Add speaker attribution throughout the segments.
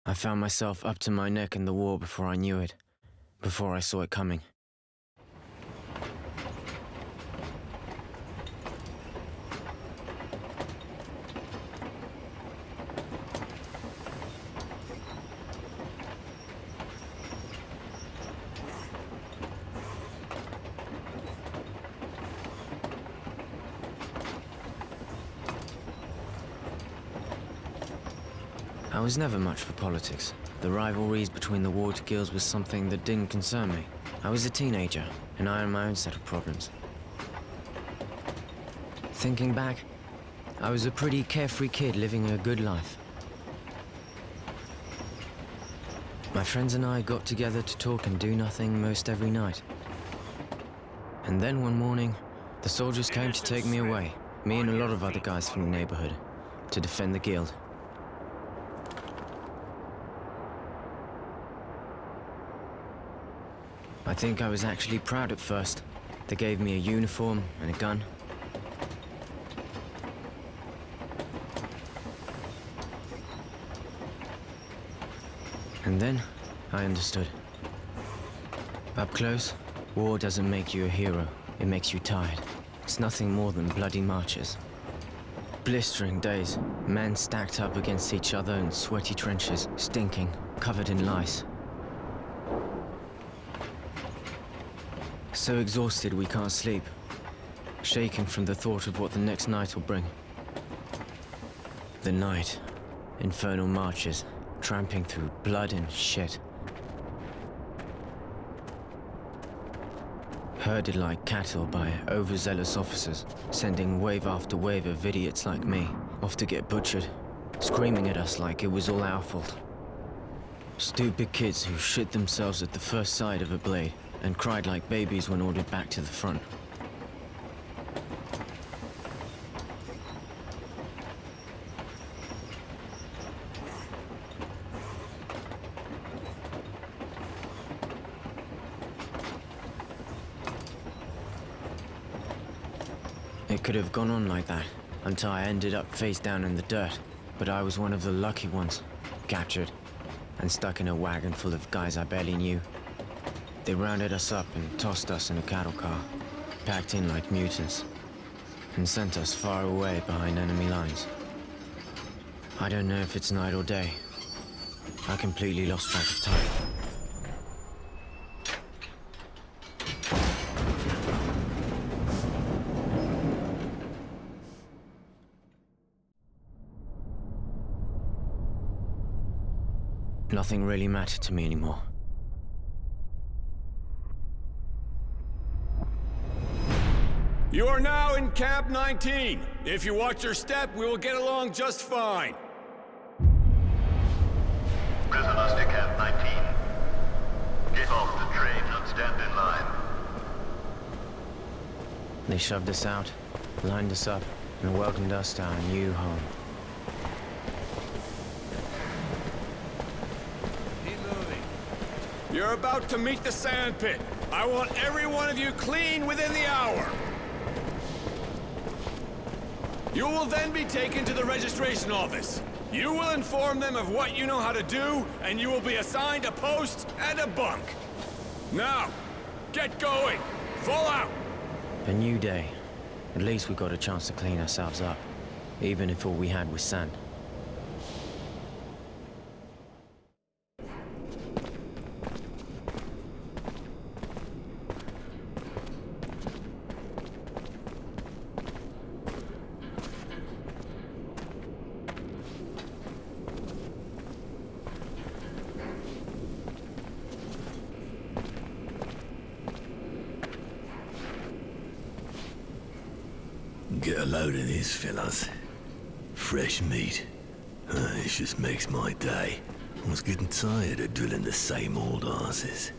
Speaker 1: I found myself up to my neck in the war before I knew it, before I saw it coming. I was never much for politics. The rivalries between the warred guilds was something that didn't concern me. I was a teenager, and I had my own set of problems. Thinking back, I was a pretty carefree kid living a good life. My friends and I got together to talk and do nothing most every night. And then one morning, the soldiers came to take me away, me and a lot of other guys from the neighborhood, to defend the guild. I think I was actually proud at first. They gave me a uniform and a gun. And then, I understood. Up close, war doesn't make you a hero. It makes you tired. It's nothing more than bloody marches. Blistering days, men stacked up against each other in sweaty trenches, stinking, covered in lice. So exhausted we can't sleep, shaking from the thought of what the next night will bring. The night, infernal marches, tramping through blood and shit. Herded like cattle by overzealous officers, sending wave after wave of idiots like me off to get butchered, screaming at us like it was all our fault. Stupid kids who shit themselves at the first sight of a blade and cried like babies when ordered back to the front. It could have gone on like that until I ended up face down in the dirt, but I was one of the lucky ones, captured and stuck in a wagon full of guys I barely knew. They rounded us up and tossed us in a cattle car, packed in like mutants, and sent us far away behind enemy lines. I don't know if it's night or day. I completely lost track of time. Nothing really mattered to me anymore.
Speaker 2: You are now in Camp 19. If you watch your step, we will get along just fine.
Speaker 3: Prisoners to Camp 19. Get off the train and stand in line.
Speaker 1: They shoved us out, lined us up, and welcomed us to our new home.
Speaker 2: Keep moving. You're about to meet the sand pit. I want every one of you clean within the hour. You will then be taken to the registration office. You will inform them of what you know how to do, and you will be assigned a post and a bunk. Now, get going. Fall out.
Speaker 1: A new day. At least we got a chance to clean ourselves up, even if all we had was sand.
Speaker 4: Get a load of this, fellas. Fresh meat. It just makes my day. I was getting tired of drilling the same old asses.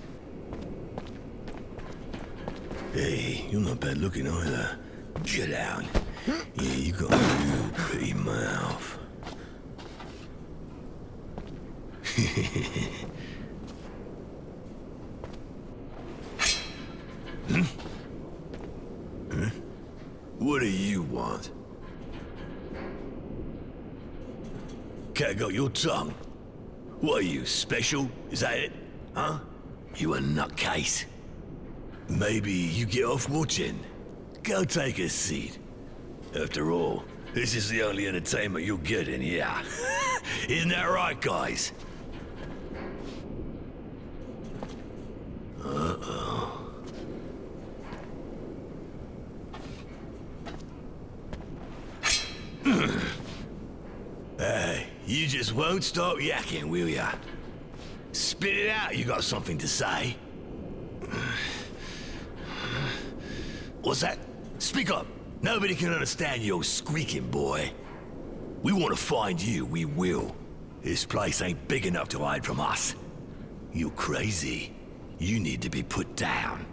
Speaker 4: Hey, you're not bad looking either. Get out. Yeah, you got a real pretty mouth. What do you want? Cat got your tongue? What are you, special? Is that it? Huh? You a nutcase? Maybe you get off watching. Go take a seat. After all, this is the only entertainment you'll get in here. Isn't that right, guys? Hey, you just won't stop yakking, will ya? Spit it out, you got something to say. What's that? Speak up. Nobody can understand your squeaking, boy. We want to find you, we will. This place ain't big enough to hide from us. You crazy. You need to be put down.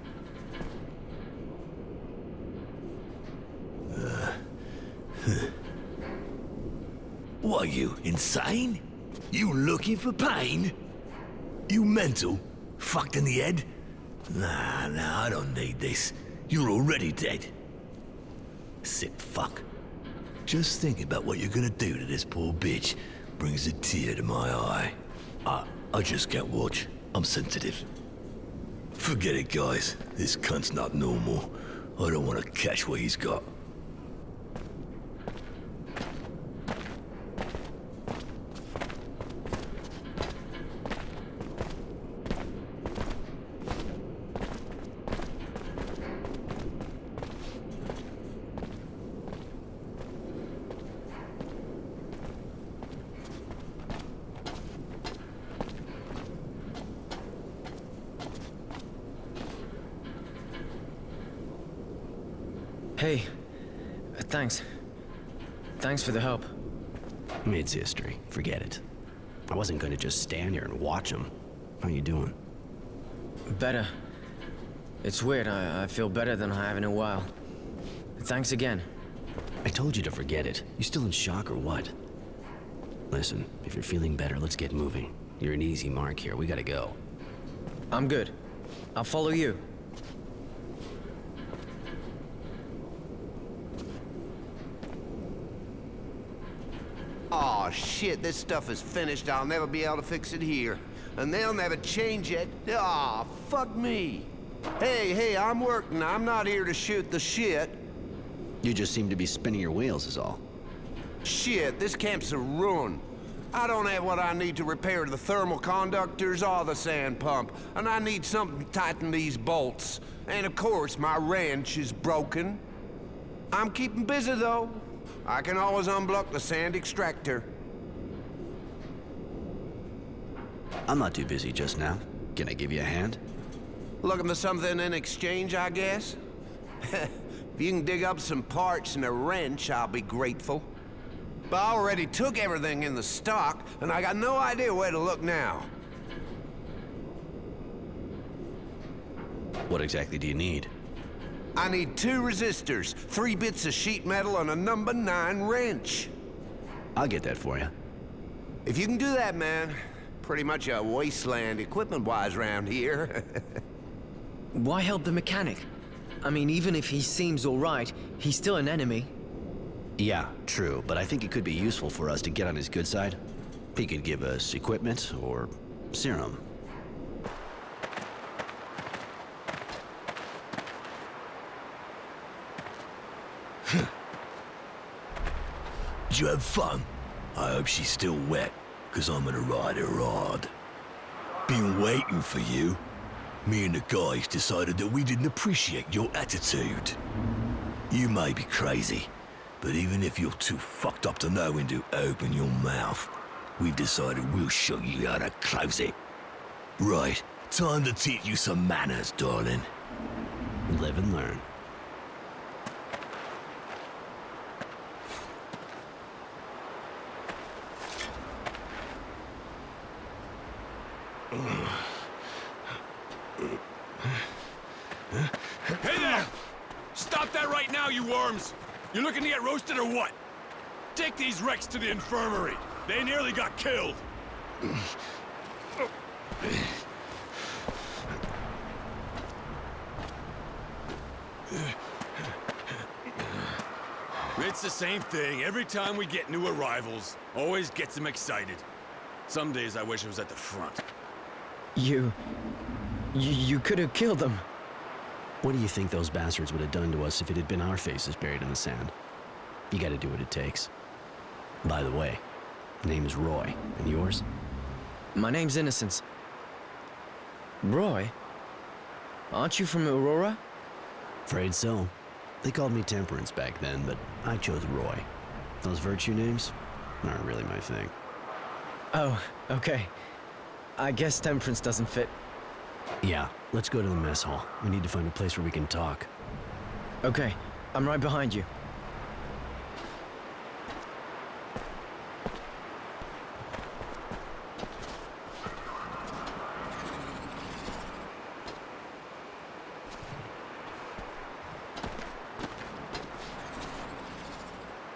Speaker 4: What are you, insane? You looking for pain? You mental? Fucked in the head? Nah, I don't need this. You're already dead. Sick fuck. Just think about what you're gonna do to this poor bitch brings a tear to my eye. I just can't watch. I'm sensitive. Forget it, guys. This cunt's not normal. I don't want to catch what he's got.
Speaker 1: Hey, thanks. Thanks for the help.
Speaker 5: It's history. Forget it. I wasn't gonna just stand here and watch them. How you doing?
Speaker 1: Better. It's weird, I feel better than I have in a while. Thanks again.
Speaker 5: I told you to forget it. You still in shock or what? Listen, if you're feeling better, let's get moving. You're an easy mark here. We gotta go.
Speaker 1: I'm good. I'll follow you.
Speaker 6: Aw, shit, this stuff is finished. I'll never be able to fix it here. And they'll never change it. Aw, fuck me. Hey, I'm working. I'm not here to shoot the shit.
Speaker 5: You just seem to be spinning your wheels is all.
Speaker 6: Shit, this camp's a ruin. I don't have what I need to repair the thermal conductors or the sand pump. And I need something to tighten these bolts. And of course, my wrench is broken. I'm keeping busy, though. I can always unblock the sand extractor.
Speaker 5: I'm not too busy just now. Can I give you a hand?
Speaker 6: Looking for something in exchange, I guess? If you can dig up some parts and a wrench, I'll be grateful. But I already took everything in the stock, and I got no idea where to look now.
Speaker 5: What exactly do you need?
Speaker 6: I need 2 resistors, 3 bits of sheet metal, and a number 9 wrench.
Speaker 5: I'll get that for you.
Speaker 6: If you can do that, man, pretty much a wasteland equipment-wise around here.
Speaker 1: Why help the mechanic? I mean, even if he seems alright, he's still an enemy.
Speaker 5: Yeah, true, but I think it could be useful for us to get on his good side. He could give us equipment or serum.
Speaker 4: Did you have fun? I hope she's still wet, because I'm gonna ride her hard. Been waiting for you. Me and the guys decided that we didn't appreciate your attitude. You may be crazy, but even if you're too fucked up to know when to open your mouth, we've decided we'll show you how to close it. Right, time to teach you some manners, darling.
Speaker 5: Live and learn.
Speaker 2: Hey there! Stop that right now, you worms! You looking to get roasted or what? Take these wrecks to the infirmary. They nearly got killed. It's the same thing every time we get new arrivals. Always gets them excited. Some days I wish I was at the front.
Speaker 1: You could have killed them.
Speaker 5: What do you think those bastards would have done to us if it had been our faces buried in the sand? You gotta do what it takes. By the way, name's Roy, and yours?
Speaker 1: My name's Innocence. Roy? Aren't you from Aurora?
Speaker 5: Afraid so. They called me Temperance back then, but I chose Roy. Those virtue names aren't really my thing.
Speaker 1: Oh, okay. I guess Temperance doesn't fit.
Speaker 5: Yeah, let's go to the mess hall. We need to find a place where we can talk.
Speaker 1: Okay, I'm right behind you.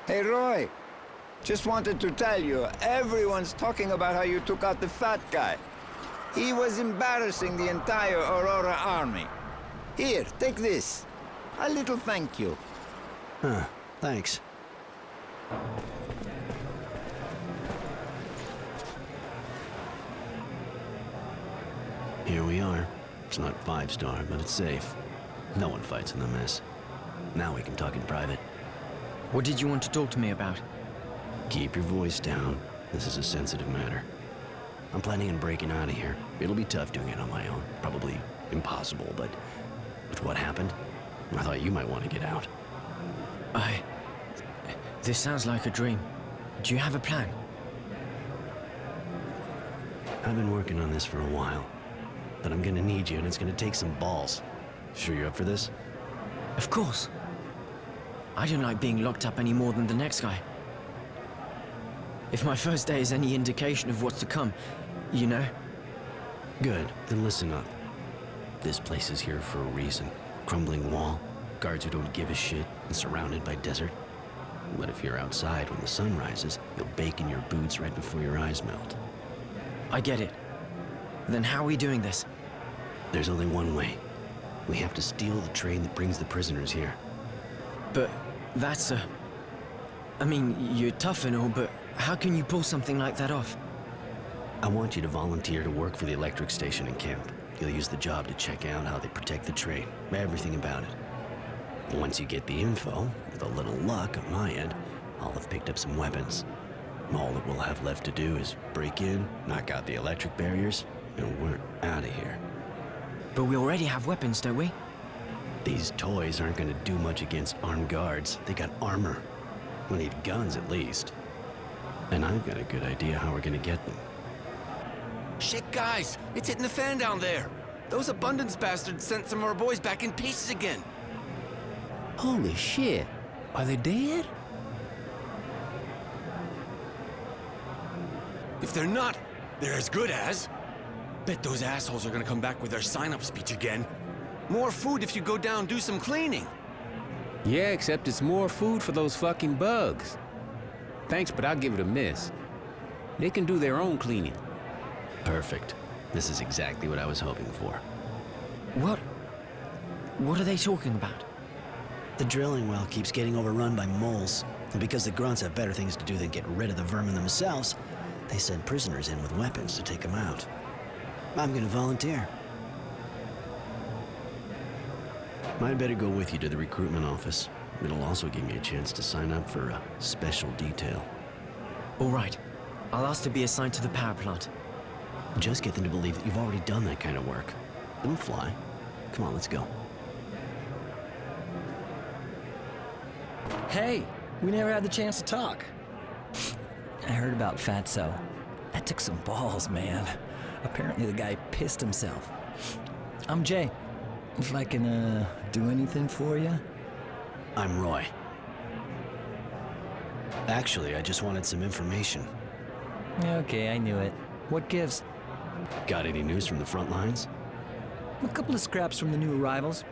Speaker 7: Hey, Roy. Just wanted to tell you, everyone's talking about how you took out the fat guy. He was embarrassing the entire Aurora army. Here, take this. A little thank you.
Speaker 5: Huh, thanks. Here we are. It's not 5-star, but it's safe. No one fights in the mess. Now we can talk in private.
Speaker 1: What did you want to talk to me about?
Speaker 5: Keep your voice down. This is a sensitive matter. I'm planning on breaking out of here. It'll be tough doing it on my own. Probably impossible, but with what happened, I thought you might want to get out.
Speaker 1: This sounds like a dream. Do you have a plan?
Speaker 5: I've been working on this for a while, but I'm gonna need you, and it's gonna take some balls. Sure you're up for this?
Speaker 1: Of course. I don't like being locked up any more than the next guy. If my first day is any indication of what's to come, you know?
Speaker 5: Good, then listen up. This place is here for a reason. Crumbling wall, guards who don't give a shit, and surrounded by desert. But if you're outside when the sun rises, you'll bake in your boots right before your eyes melt.
Speaker 1: I get it. Then how are we doing this?
Speaker 5: There's only one way. We have to steal the train that brings the prisoners here.
Speaker 1: But that's I mean, you're tough and all, but how can you pull something like that off?
Speaker 5: I want you to volunteer to work for the electric station in camp. You'll use the job to check out how they protect the train, everything about it. Once you get the info, with a little luck on my end, I'll have picked up some weapons. All that we'll have left to do is break in, knock out the electric barriers, and we're out of here.
Speaker 1: But we already have weapons, don't we?
Speaker 5: These toys aren't gonna do much against armed guards. They got armor. We need guns at least. And I've got a good idea how we're gonna get them.
Speaker 8: Shit, guys! It's hitting the fan down there! Those abundance bastards sent some of our boys back in pieces again!
Speaker 9: Holy shit! Are they dead?
Speaker 2: If they're not, they're as good as. Bet those assholes are gonna come back with their sign-up speech again.
Speaker 8: More food if you go down and do some cleaning!
Speaker 9: Yeah, except it's more food for those fucking bugs. Thanks, but I'll give it a miss. They can do their own cleaning.
Speaker 5: Perfect. This is exactly what I was hoping for.
Speaker 1: What are they talking about?
Speaker 5: The drilling well keeps getting overrun by moles, and because the grunts have better things to do than get rid of the vermin themselves, they send prisoners in with weapons to take them out. I'm gonna volunteer. I'd better go with you to the recruitment office. It'll also give me a chance to sign up for a special detail.
Speaker 1: All right. I'll ask to be assigned to the power plant.
Speaker 5: Just get them to believe that you've already done that kind of work. Don't fly. Come on, let's go.
Speaker 10: Hey, we never had the chance to talk. I heard about Fatso. That took some balls, man. Apparently the guy pissed himself. I'm Jay. If I can, do anything for you?
Speaker 5: I'm Roy. Actually, I just wanted some information.
Speaker 10: Okay, I knew it. What gives?
Speaker 5: Got any news from the front lines?
Speaker 10: A couple of scraps from the new arrivals.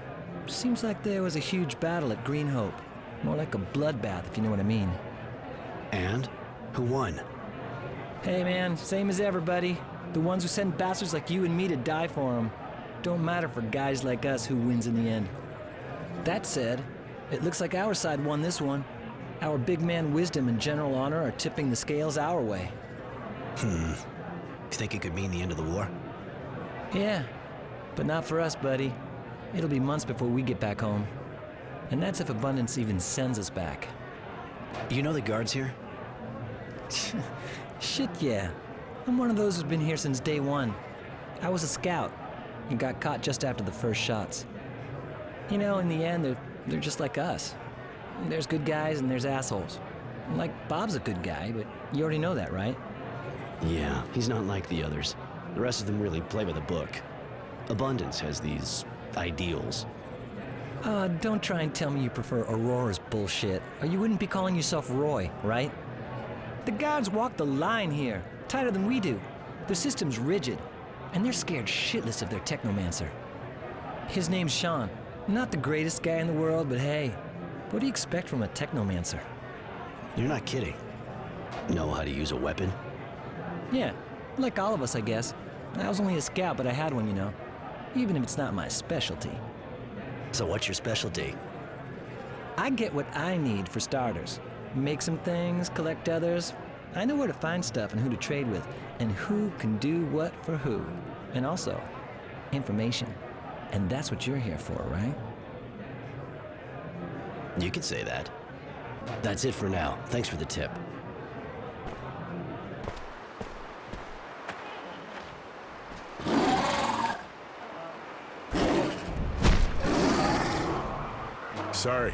Speaker 10: Seems like there was a huge battle at Green Hope. More like a bloodbath, if you know what I mean.
Speaker 5: And? Who won?
Speaker 10: Hey man, same as everybody. The ones who send bastards like you and me to die for them. Don't matter for guys like us who wins in the end. That said, it looks like our side won this one. Our big man wisdom and general honor are tipping the scales our way.
Speaker 5: You think it could mean the end of the war?
Speaker 10: Yeah, but not for us, buddy. It'll be months before we get back home. And that's if Abundance even sends us back.
Speaker 5: You know the guards here?
Speaker 10: Shit, yeah. I'm one of those who's been here since day one. I was a scout and got caught just after the first shots. You know, in the end, they're just like us. There's good guys and there's assholes. Like, Bob's a good guy, but you already know that, right?
Speaker 5: Yeah, he's not like the others. The rest of them really play by the book. Abundance has these ideals.
Speaker 10: Don't try and tell me you prefer Aurora's bullshit, or you wouldn't be calling yourself Roy, right? The guards walk the line here, tighter than we do. The system's rigid, and they're scared shitless of their technomancer. His name's Sean. Not the greatest guy in the world, but hey, what do you expect from a technomancer?
Speaker 5: You're not kidding. Know how to use a weapon?
Speaker 10: Yeah, like all of us, I guess. I was only a scout, but I had one, you know. Even if it's not my specialty.
Speaker 5: So what's your specialty?
Speaker 10: I get what I need for starters. Make some things, collect others. I know where to find stuff and who to trade with, and who can do what for who. And also, information. And that's what you're here for, right?
Speaker 5: You could say that. That's it for now. Thanks for the tip.
Speaker 2: Sorry.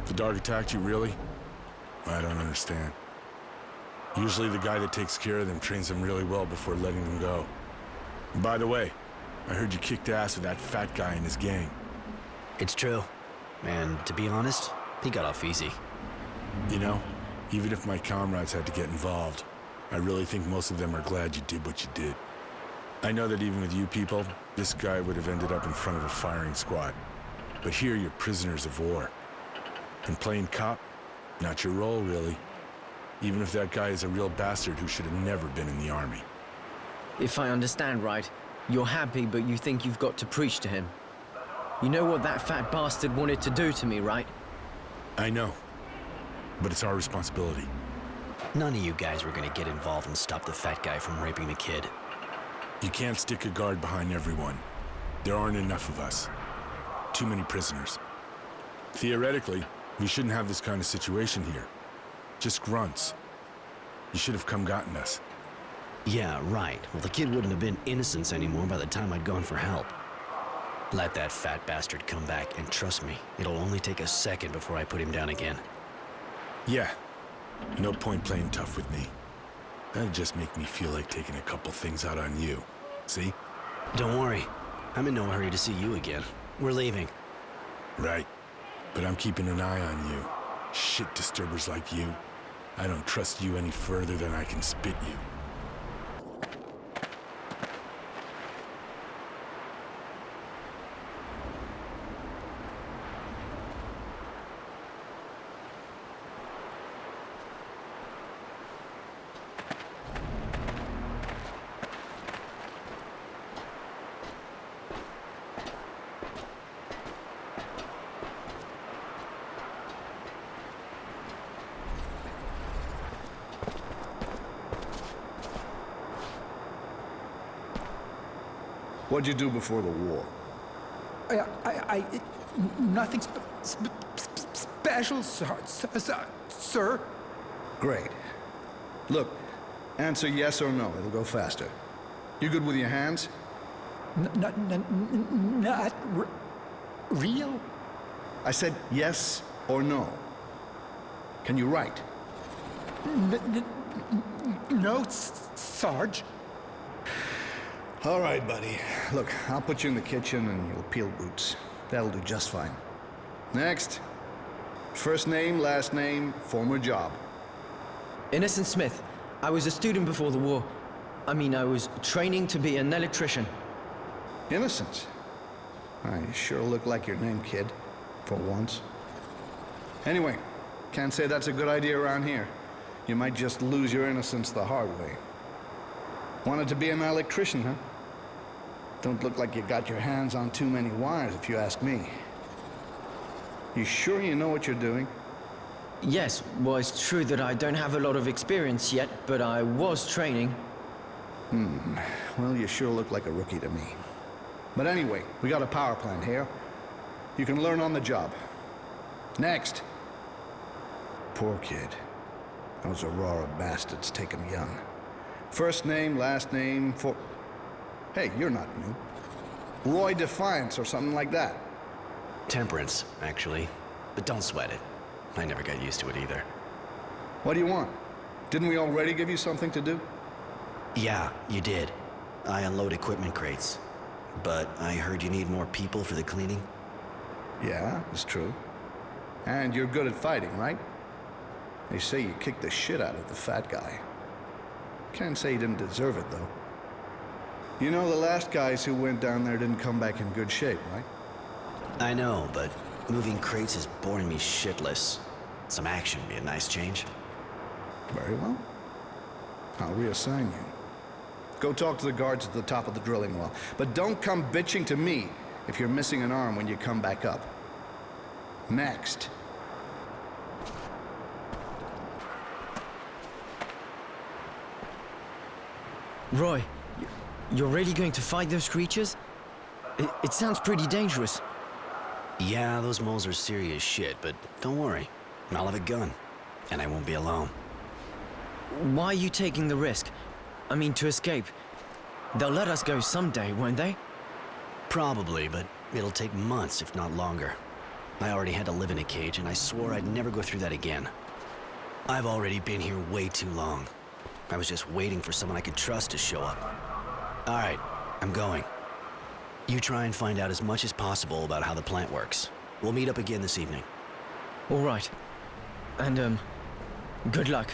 Speaker 2: The dog attacked you, really? I don't understand. Usually the guy that takes care of them trains them really well before letting them go. And by the way, I heard you kicked ass with that fat guy and his gang.
Speaker 5: It's true. And to be honest, he got off easy.
Speaker 2: You know, even if my comrades had to get involved, I really think most of them are glad you did what you did. I know that even with you people, this guy would have ended up in front of a firing squad. But here you're prisoners of war. And playing cop, not your role, really. Even if that guy is a real bastard who should have never been in the army.
Speaker 1: If I understand right, you're happy, but you think you've got to preach to him. You know what that fat bastard wanted to do to me, right?
Speaker 2: I know. But it's our responsibility.
Speaker 5: None of you guys were gonna get involved and stop the fat guy from raping the kid.
Speaker 2: You can't stick a guard behind everyone. There aren't enough of us. Too many prisoners. Theoretically, we shouldn't have this kind of situation here. Just grunts. You should have come gotten us.
Speaker 5: Yeah, right. Well, the kid wouldn't have been innocent anymore by the time I'd gone for help. Let that fat bastard come back, and trust me, it'll only take a second before I put him down again.
Speaker 2: Yeah. No point playing tough with me. That'd just make me feel like taking a couple things out on you. See?
Speaker 5: Don't worry. I'm in no hurry to see you again. We're leaving.
Speaker 2: Right. But I'm keeping an eye on you. Shit disturbers like you. I don't trust you any further than I can spit you.
Speaker 11: What'd you do before the war?
Speaker 12: Nothing special, sir.
Speaker 11: Great. Look, answer yes or no. It'll go faster. You good with your hands?
Speaker 12: Not real?
Speaker 11: I said yes or no. Can you write?
Speaker 12: No, Sarge.
Speaker 11: All right, buddy. Look, I'll put you in the kitchen and you'll peel roots. That'll do just fine. Next. First name, last name, former job.
Speaker 1: Innocent Smith. I was a student before the war. I mean, I was training to be an electrician.
Speaker 11: Innocent? You sure look like your name, kid. For once. Anyway, can't say that's a good idea around here. You might just lose your innocence the hard way. Wanted to be an electrician, huh? Don't look like you got your hands on too many wires, if you ask me. You sure you know what you're doing?
Speaker 1: Yes, well, it's true that I don't have a lot of experience yet, but I was training.
Speaker 11: Well, you sure look like a rookie to me. But anyway, we got a power plant here. You can learn on the job. Next. Poor kid. Those Aurora bastards take him young. First name, last name, Hey, you're not new. Roy Defiance or something like that.
Speaker 5: Temperance, actually. But don't sweat it. I never got used to it either.
Speaker 11: What do you want? Didn't we already give you something to do?
Speaker 5: Yeah, you did. I unload equipment crates. But I heard you need more people for the cleaning?
Speaker 11: Yeah, it's true. And you're good at fighting, right? They say you kicked the shit out of the fat guy. Can't say you didn't deserve it, though. You know, the last guys who went down there didn't come back in good shape, right?
Speaker 5: I know, but moving crates is boring me shitless. Some action would be a nice change.
Speaker 11: Very well. I'll reassign you. Go talk to the guards at the top of the drilling wall. But don't come bitching to me if you're missing an arm when you come back up. Next.
Speaker 1: Roy, you're really going to fight those creatures? It sounds pretty dangerous.
Speaker 5: Yeah, those moles are serious shit, but don't worry. I'll have a gun, and I won't be alone.
Speaker 1: Why are you taking the risk? I mean, to escape. They'll let us go someday, won't they?
Speaker 5: Probably, but it'll take months, if not longer. I already had to live in a cage, and I swore I'd never go through that again. I've already been here way too long. I was just waiting for someone I could trust to show up. All right, I'm going. You try and find out as much as possible about how the plant works. We'll meet up again this evening.
Speaker 1: All right. And, good luck.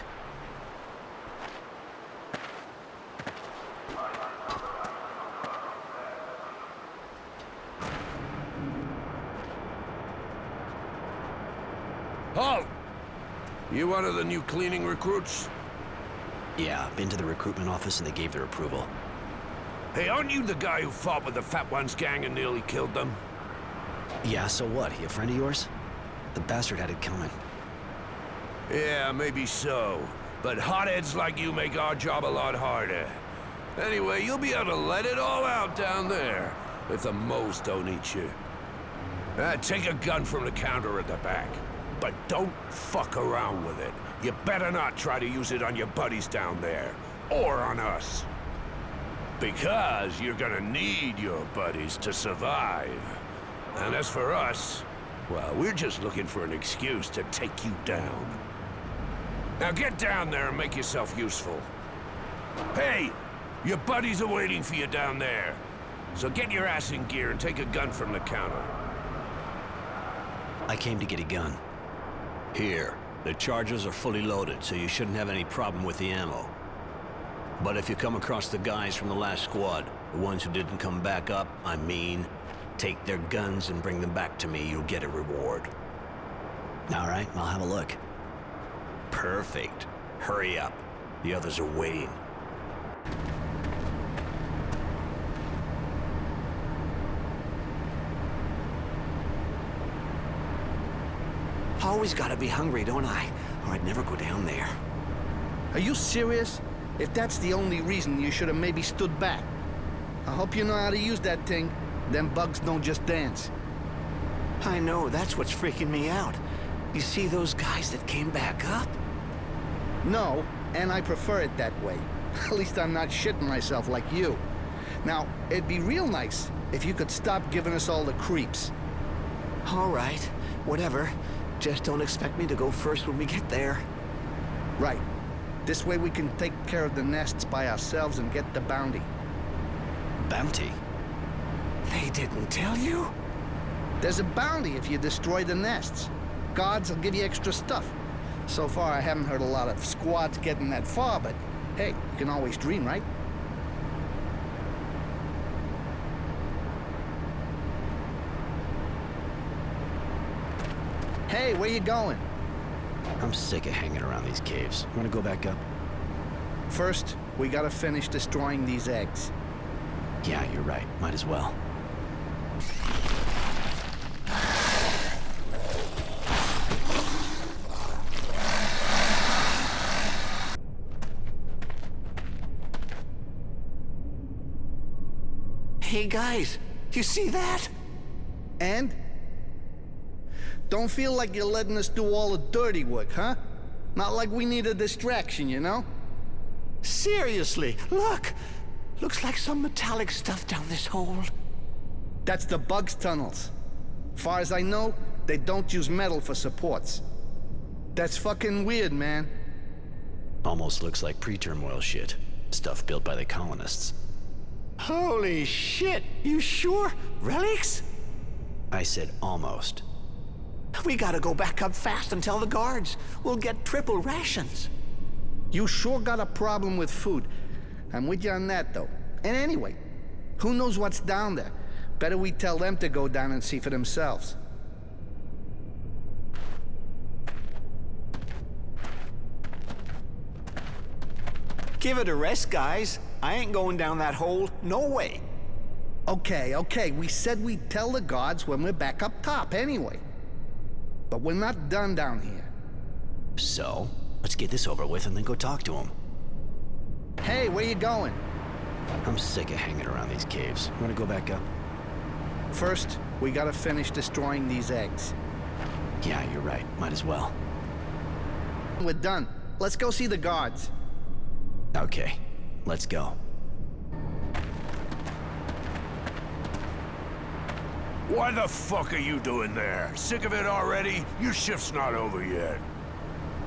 Speaker 6: Halt! You one of the new cleaning recruits?
Speaker 5: Yeah, been to the recruitment office and they gave their approval.
Speaker 6: Hey, aren't you the guy who fought with the Fat Ones gang and nearly killed them?
Speaker 5: Yeah, so what? He a friend of yours? The bastard had it coming.
Speaker 6: Yeah, maybe so. But hotheads like you make our job a lot harder. Anyway, you'll be able to let it all out down there, if the moles don't eat you. Take a gun from the counter at the back. But don't fuck around with it. You better not try to use it on your buddies down there. Or on us. Because you're gonna need your buddies to survive. And as for us, well, we're just looking for an excuse to take you down. Now get down there and make yourself useful. Hey, your buddies are waiting for you down there. So get your ass in gear and take a gun from the counter.
Speaker 5: I came to get a gun.
Speaker 13: Here, the charges are fully loaded, so you shouldn't have any problem with the ammo. But if you come across the guys from the last squad, the ones who didn't come back up, I mean, take their guns and bring them back to me, you'll get a reward.
Speaker 5: All right, I'll have a look.
Speaker 13: Perfect. Hurry up. The others are waiting.
Speaker 5: Always gotta be hungry, don't I? Or I'd never go down there.
Speaker 11: Are you serious? If that's the only reason, you should have maybe stood back. I hope you know how to use that thing. Them bugs don't just dance.
Speaker 5: I know, that's what's freaking me out. You see those guys that came back up?
Speaker 11: No, and I prefer it that way. At least I'm not shitting myself like you. Now, it'd be real nice if you could stop giving us all the creeps.
Speaker 5: All right, whatever. Just don't expect me to go first when we get there.
Speaker 11: Right. This way we can take care of the nests by ourselves and get the bounty.
Speaker 5: Bounty? They didn't tell you?
Speaker 11: There's a bounty if you destroy the nests. Guards will give you extra stuff. So far, I haven't heard a lot of squads getting that far, but hey, you can always dream, right? Hey, where you going?
Speaker 5: I'm sick of hanging around these caves. You wanna go back up?
Speaker 11: First, we gotta finish destroying these eggs.
Speaker 5: Yeah, you're right. Might as well.
Speaker 8: Hey guys, you see that?
Speaker 11: And? Don't feel like you're letting us do all the dirty work, huh? Not like we need a distraction, you know?
Speaker 8: Seriously, look! Looks like some metallic stuff down this hole.
Speaker 11: That's the bugs' tunnels. Far as I know, they don't use metal for supports. That's fucking weird, man.
Speaker 5: Almost looks like pre-turmoil shit. Stuff built by the colonists.
Speaker 8: Holy shit! You sure? Relics?
Speaker 5: I said almost.
Speaker 8: We gotta go back up fast and tell the guards. We'll get triple rations.
Speaker 11: You sure got a problem with food. I'm with you on that, though. And anyway, who knows what's down there? Better we tell them to go down and see for themselves.
Speaker 8: Give it a rest, guys. I ain't going down that hole. No way.
Speaker 11: Okay, we said we'd tell the guards when we're back up top anyway. But we're not done down here.
Speaker 5: So, let's get this over with and then go talk to him.
Speaker 11: Hey, where you going?
Speaker 5: I'm sick of hanging around these caves. You wanna go back up?
Speaker 11: First, we gotta finish destroying these eggs.
Speaker 5: Yeah, you're right. Might as well.
Speaker 11: We're done. Let's go see the guards.
Speaker 5: Okay, let's go.
Speaker 6: Why the fuck are you doing there? Sick of it already? Your shift's not over yet.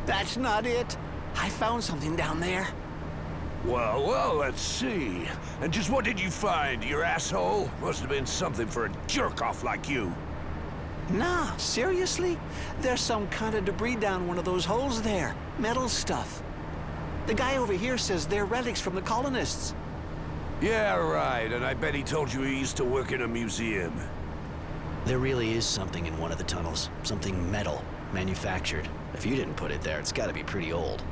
Speaker 8: That's not it. I found something down there.
Speaker 6: Well, let's see. And just what did you find, your asshole? Must have been something for a jerk-off like you.
Speaker 8: Nah, seriously? There's some kind of debris down one of those holes there. Metal stuff. The guy over here says they're relics from the colonists.
Speaker 6: Yeah, right, and I bet he told you he used to work in a museum.
Speaker 5: There really is something in one of the tunnels. Something metal, manufactured. If you didn't put it there, it's gotta be pretty old.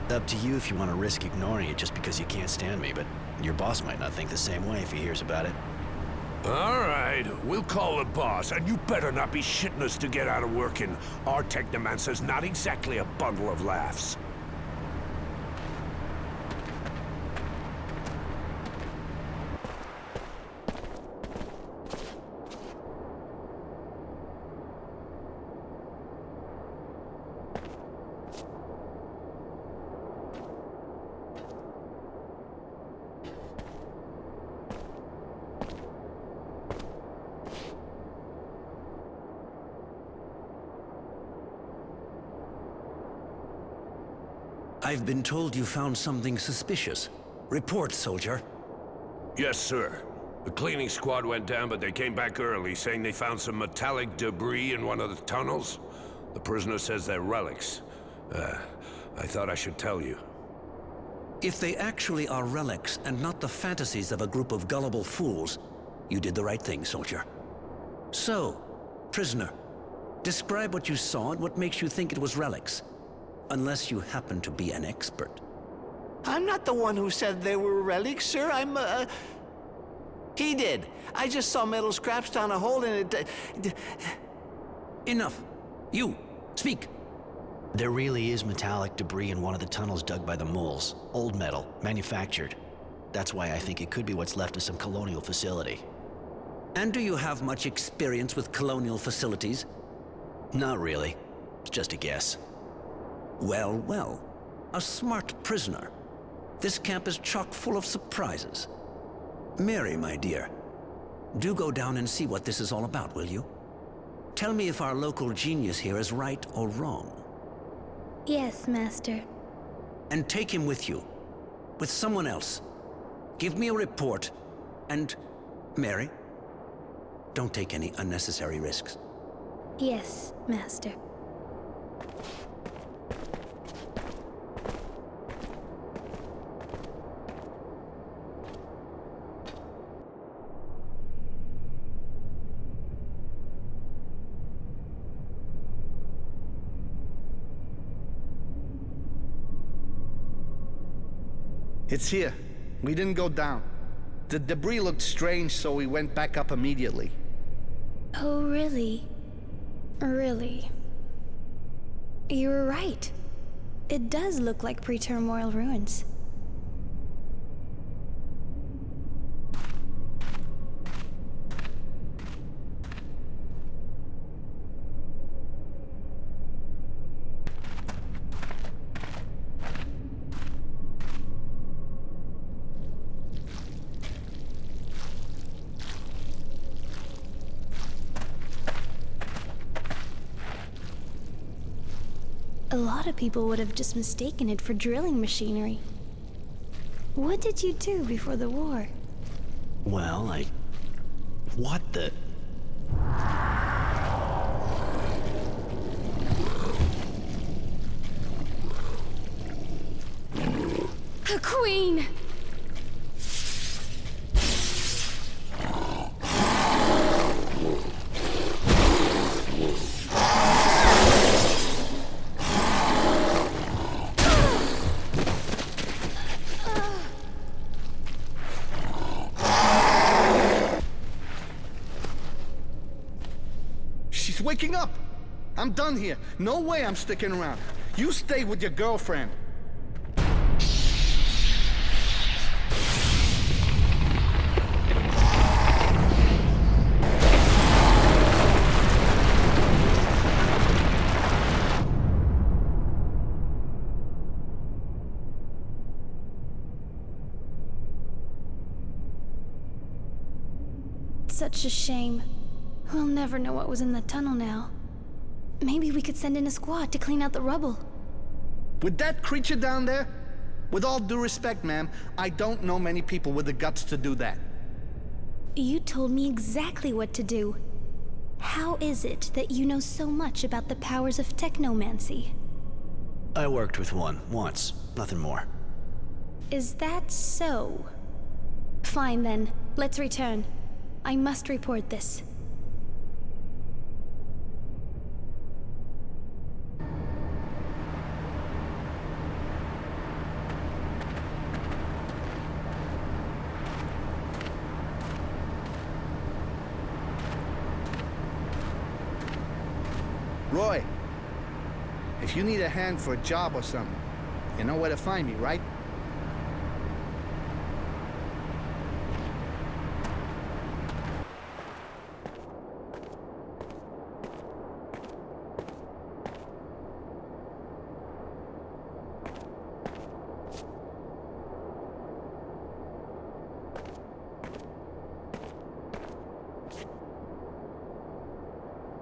Speaker 5: Up to you if you want to risk ignoring it just because you can't stand me, but your boss might not think the same way if he hears about it.
Speaker 6: All right, we'll call the boss, and you better not be shitting us to get out of working. Our technomancer's not exactly a bundle of laughs.
Speaker 4: I've been told you found something suspicious. Report, soldier.
Speaker 6: Yes, sir. The cleaning squad went down, but they came back early, saying they found some metallic debris in one of the tunnels. The prisoner says they're relics. I thought I should tell you.
Speaker 4: If they actually are relics and not the fantasies of a group of gullible fools, you did the right thing, soldier. So, prisoner, describe what you saw and what makes you think it was relics. Unless you happen to be an expert.
Speaker 8: I'm not the one who said they were relics, sir. He did. I just saw metal scraps down a hole in it.
Speaker 4: Enough. You, speak.
Speaker 5: There really is metallic debris in one of the tunnels dug by the moles. Old metal, manufactured. That's why I think it could be what's left of some colonial facility.
Speaker 4: And do you have much experience with colonial facilities?
Speaker 5: Not really. It's just a guess.
Speaker 4: Well, a smart prisoner. This camp is chock full of surprises. Mary, my dear, do go down and see what this is all about, will you? Tell me if our local genius here is right or wrong.
Speaker 14: Yes, Master.
Speaker 4: And take him with you, with someone else. Give me a report, and, Mary, don't take any unnecessary risks.
Speaker 14: Yes, Master.
Speaker 11: It's here. We didn't go down. The debris looked strange, so we went back up immediately.
Speaker 14: Oh, really? Really? You were right. It does look like pre-turmoil ruins. lot of people would have just mistaken it for drilling machinery. What did you do before the war?
Speaker 5: Well, What the...
Speaker 14: A queen!
Speaker 11: She's waking up! I'm done here. No way I'm sticking around. You stay with your girlfriend.
Speaker 14: Such a shame. We'll never know what was in the tunnel now. Maybe we could send in a squad to clean out the rubble.
Speaker 11: With that creature down there? With all due respect, ma'am, I don't know many people with the guts to do that.
Speaker 14: You told me exactly what to do. How is it that you know so much about the powers of technomancy?
Speaker 5: I worked with one, once. Nothing more.
Speaker 14: Is that so? Fine then, let's return. I must report this.
Speaker 11: Roy, if you need a hand for a job or something, you know where to find me, right?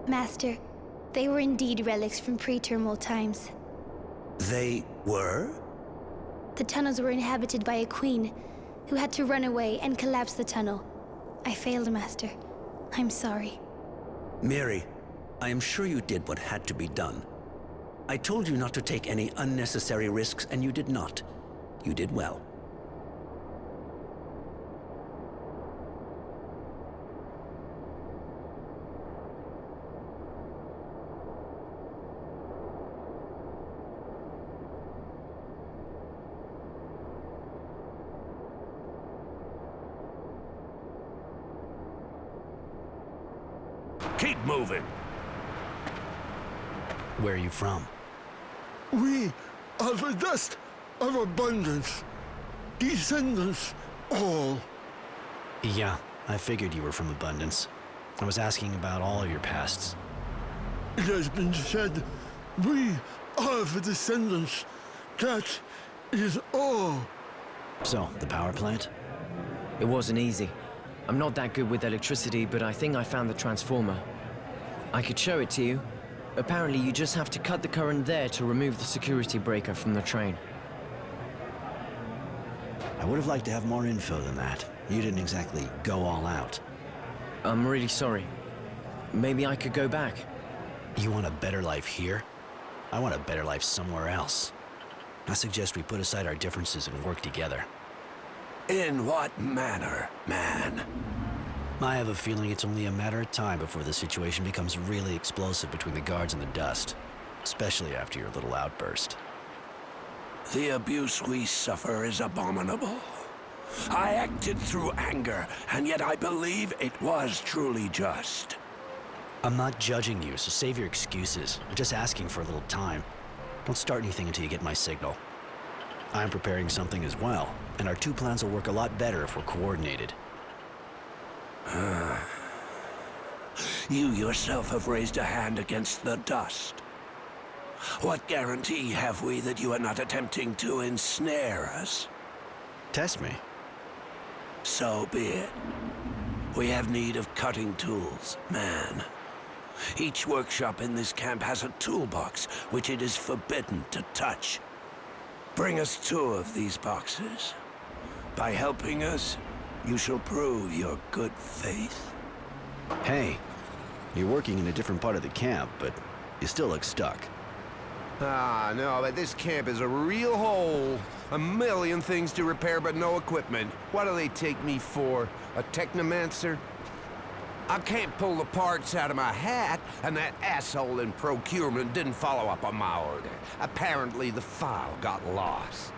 Speaker 14: Master, they were indeed relics from pre-terminal times.
Speaker 4: They were?
Speaker 14: The tunnels were inhabited by a queen who had to run away and collapse the tunnel. I failed, Master. I'm sorry.
Speaker 15: Mary, I am sure you did what had to be done. I told you not to take any unnecessary risks, and you did not. You did well.
Speaker 4: Keep moving.
Speaker 5: Where are you from?
Speaker 16: We are the dust of abundance. Descendants all.
Speaker 5: Yeah, I figured you were from Abundance. I was asking about all of your pasts.
Speaker 16: It has been said, we are the descendants. That is all.
Speaker 5: So, the power plant?
Speaker 1: It wasn't easy. I'm not that good with electricity, but I think I found the transformer. I could show it to you. Apparently, you just have to cut the current there to remove the security breaker from the train.
Speaker 5: I would have liked to have more info than that. You didn't exactly go all out.
Speaker 1: I'm really sorry. Maybe I could go back.
Speaker 5: You want a better life here? I want a better life somewhere else. I suggest we put aside our differences and work together.
Speaker 4: In what manner, man?
Speaker 5: I have a feeling it's only a matter of time before the situation becomes really explosive between the guards and the dust. Especially after your little outburst.
Speaker 4: The abuse we suffer is abominable. I acted through anger, and yet I believe it was truly just.
Speaker 5: I'm not judging you, so save your excuses. I'm just asking for a little time. Don't start anything until you get my signal. I'm preparing something as well, and our two plans will work a lot better if we're coordinated.
Speaker 4: You yourself have raised a hand against the dust. What guarantee have we that you are not attempting to ensnare us?
Speaker 5: Test me.
Speaker 4: So be it. We have need of cutting tools, man.
Speaker 6: Each workshop in this camp has a toolbox which it is forbidden to touch. Bring us 2 of these boxes. By helping us, you shall prove your good faith.
Speaker 5: Hey, you're working in a different part of the camp, but you still look stuck.
Speaker 6: Ah, no, but this camp is a real hole. A million things to repair, but no equipment. What do they take me for? A technomancer? I can't pull the parts out of my hat, and that asshole in procurement didn't follow up on my order. Apparently the file got lost.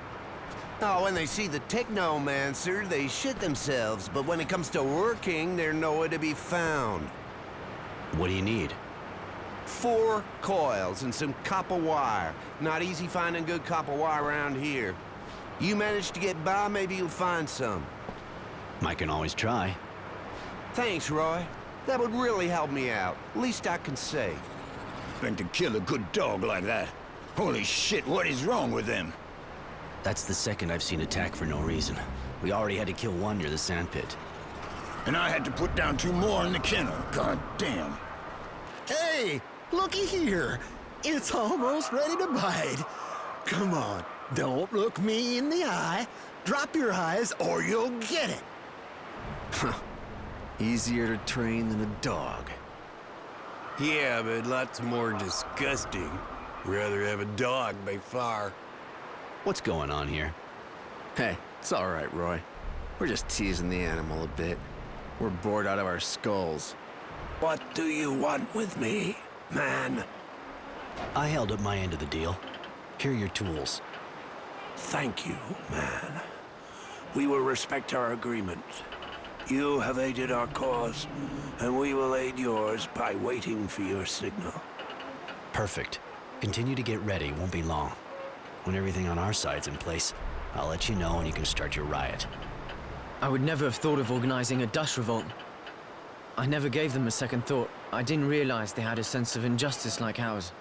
Speaker 6: Oh, when they see the technomancer, they shit themselves, but when it comes to working, they're nowhere to be found.
Speaker 5: What do you need?
Speaker 6: 4 coils and some copper wire. Not easy finding good copper wire around here. You manage to get by, maybe you'll find some.
Speaker 5: I can always try.
Speaker 6: Thanks, Roy. That would really help me out. Least I can say.
Speaker 7: Been to kill a good dog like that. Holy shit, what is wrong with them?
Speaker 5: That's the second I've seen attack for no reason. We already had to kill 1 near the sandpit.
Speaker 7: And I had to put down 2 more in the kennel. God damn.
Speaker 16: Hey, looky here. It's almost ready to bite. Come on, don't look me in the eye. Drop your eyes or you'll get it.
Speaker 17: Easier to train than a dog.
Speaker 6: Yeah, but lots more disgusting. Rather have a dog by far.
Speaker 5: What's going on here?
Speaker 17: Hey, it's all right, Roy. We're just teasing the animal a bit. We're bored out of our skulls.
Speaker 6: What do you want with me, man?
Speaker 5: I held up my end of the deal. Here are your tools.
Speaker 6: Thank you, man. We will respect our agreement. You have aided our cause, and we will aid yours by waiting for your signal.
Speaker 5: Perfect. Continue to get ready, won't be long. When everything on our side's in place, I'll let you know and you can start your riot.
Speaker 1: I would never have thought of organizing a dust revolt. I never gave them a second thought. I didn't realize they had a sense of injustice like ours.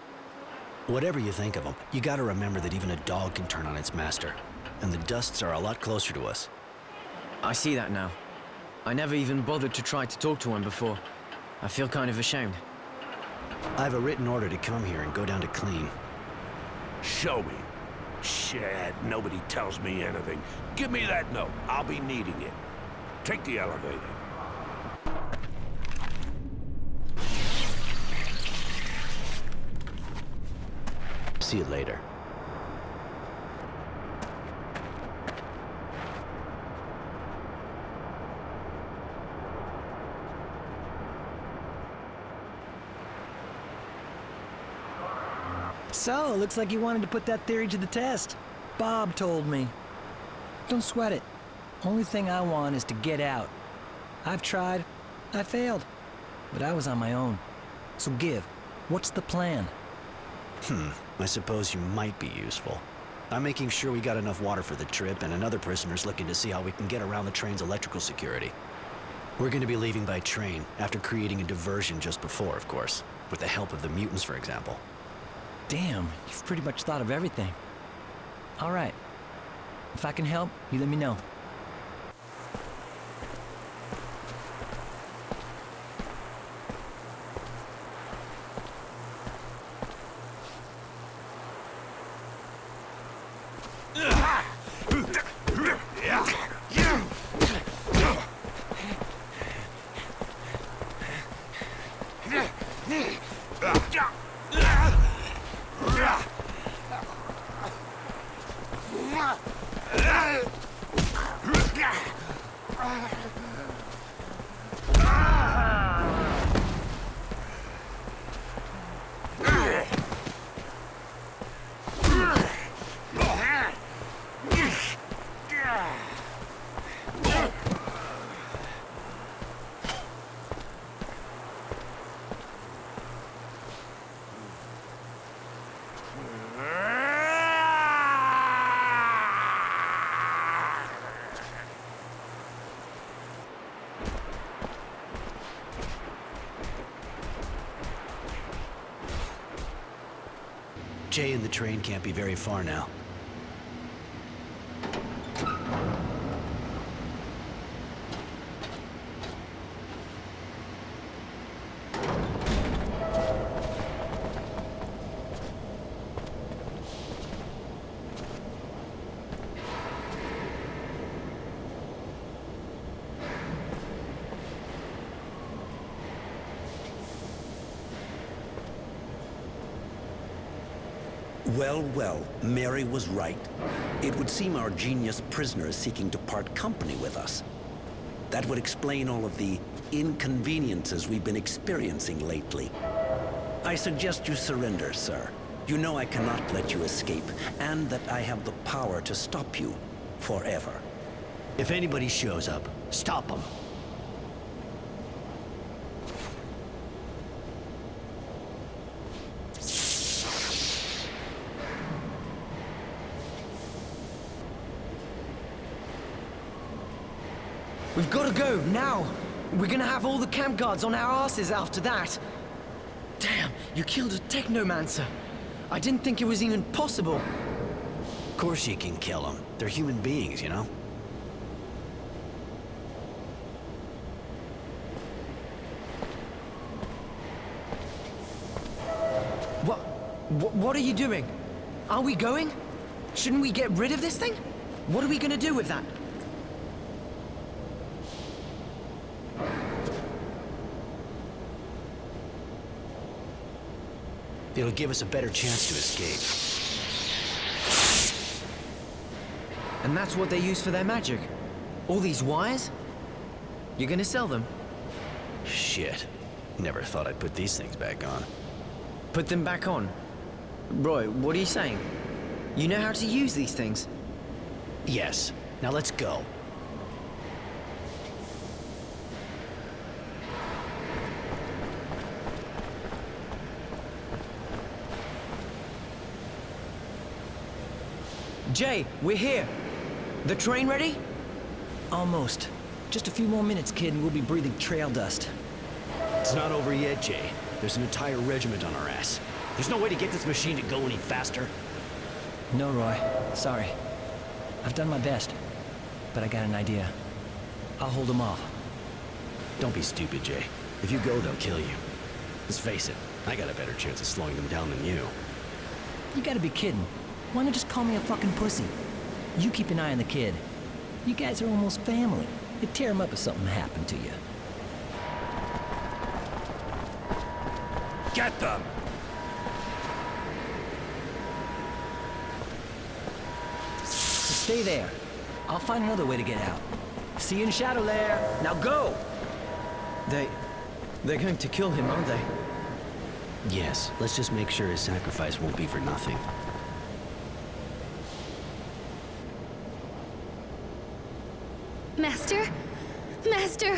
Speaker 5: Whatever you think of them, you gotta remember that even a dog can turn on its master. And the Dusts are a lot closer to us.
Speaker 1: I see that now. I never even bothered to try to talk to one before. I feel kind of ashamed.
Speaker 5: I have a written order to come here and go down to clean.
Speaker 6: Show me. Shit, nobody tells me anything. Give me that note. I'll be needing it. Take the elevator.
Speaker 5: See you later.
Speaker 10: So, looks like you wanted to put that theory to the test. Bob told me. Don't sweat it. Only thing I want is to get out. I've tried. I failed. But I was on my own. So give. What's the plan?
Speaker 5: I suppose you might be useful. I'm making sure we got enough water for the trip, and another prisoner's looking to see how we can get around the train's electrical security. We're going to be leaving by train, after creating a diversion just before, of course. With the help of the mutants, for example.
Speaker 10: Damn, you've pretty much thought of everything. All right. If I can help, you let me know.
Speaker 5: Jay and the train can't be very far now.
Speaker 15: Well, well, Mary was right. It would seem our genius prisoner is seeking to part company with us. That would explain all of the inconveniences we've been experiencing lately. I suggest you surrender, sir. You know I cannot let you escape, and that I have the power to stop you forever.
Speaker 5: If anybody shows up, stop them.
Speaker 1: We've got to go, now! We're gonna have all the camp guards on our asses after that. Damn, you killed a technomancer. I didn't think it was even possible.
Speaker 5: Of course you can kill them. They're human beings, you know?
Speaker 1: What are you doing? Are we going? Shouldn't we get rid of this thing? What are we gonna do with that?
Speaker 5: It'll give us a better chance to escape.
Speaker 1: And that's what they use for their magic? All these wires? You're gonna sell them?
Speaker 5: Shit. Never thought I'd put these things back on.
Speaker 1: Put them back on? Roy, what are you saying? You know how to use these things?
Speaker 5: Yes. Now let's go.
Speaker 1: Jay, we're here. The train ready?
Speaker 10: Almost. Just a few more minutes, kid, and we'll be breathing trail dust.
Speaker 5: It's not over yet, Jay. There's an entire regiment on our ass. There's no way to get this machine to go any faster.
Speaker 10: No, Roy. Sorry. I've done my best. But I got an idea. I'll hold them off.
Speaker 5: Don't be stupid, Jay. If you go, they'll kill you. Let's face it, I got a better chance of slowing them down than you.
Speaker 10: You gotta be kidding. Why not just call me a fucking pussy? You keep an eye on the kid. You guys are almost family. You'd tear him up if something happened to you.
Speaker 2: Get them!
Speaker 10: So stay there. I'll find another way to get out. See you in Shadow Lair. Now go!
Speaker 1: They're going to kill him, aren't they?
Speaker 5: Yes, let's just make sure his sacrifice won't be for nothing.
Speaker 14: Master? Master!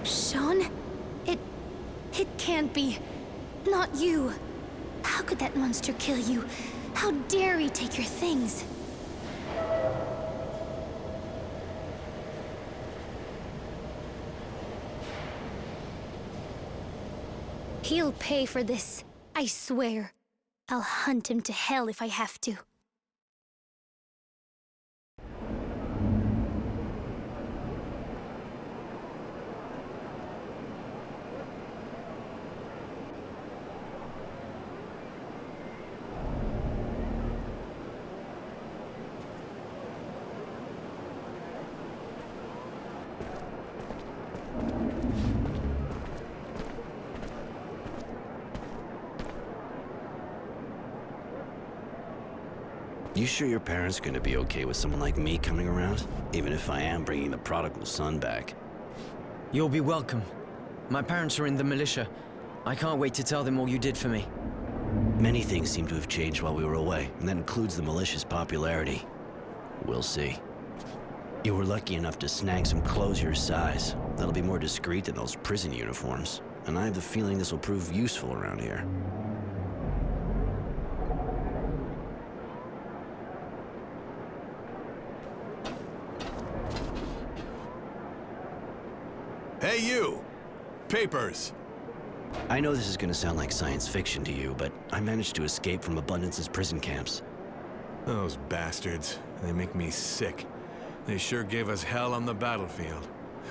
Speaker 14: Sean? It can't be. Not you. How could that monster kill you? How dare he take your things? He'll pay for this, I swear. I'll hunt him to hell if I have to.
Speaker 5: You sure your parents are gonna be okay with someone like me coming around? Even if I am bringing the prodigal son back.
Speaker 1: You'll be welcome. My parents are in the militia. I can't wait to tell them all you did for me.
Speaker 5: Many things seem to have changed while we were away, and that includes the militia's popularity. We'll see. You were lucky enough to snag some clothes your size. That'll be more discreet than those prison uniforms. And I have the feeling this will prove useful around here.
Speaker 2: Hey, you! Papers!
Speaker 5: I know this is gonna sound like science fiction to you, but I managed to escape from Abundance's prison camps.
Speaker 2: Those bastards. They make me sick. They sure gave us hell on the battlefield.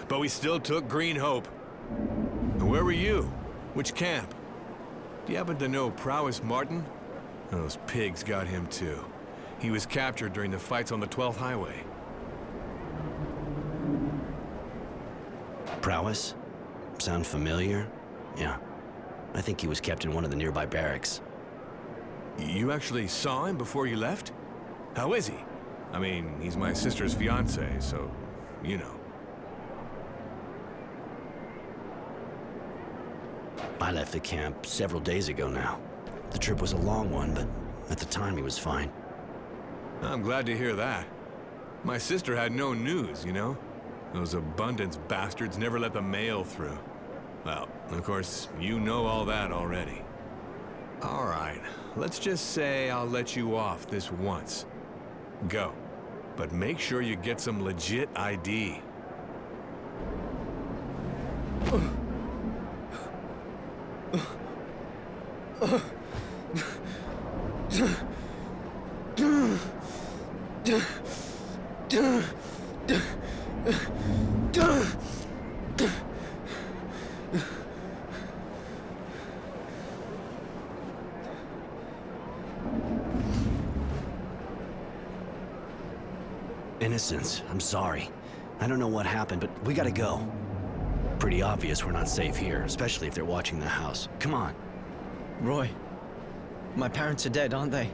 Speaker 2: But we still took Green Hope. And where were you? Which camp? Do you happen to know Prowess Martin? Those pigs got him too. He was captured during the fights on the 12th Highway.
Speaker 5: Prowess? Sound familiar? Yeah. I think he was kept in one of the nearby barracks.
Speaker 2: You actually saw him before you left? How is he? I mean, he's my sister's fiancé, so, you know.
Speaker 5: I left the camp several days ago now. The trip was a long one, but at the time he was fine.
Speaker 2: I'm glad to hear that. My sister had no news, you know? Those abundance bastards never let the mail through. Well, of course, you know all that already. All right, let's just say I'll let you off this once. Go. But make sure you get some legit ID.
Speaker 5: Innocence, I'm sorry. I don't know what happened, but we gotta go. Pretty obvious we're not safe here, especially if they're watching the house. Come on.
Speaker 1: Roy, my parents are dead, aren't they?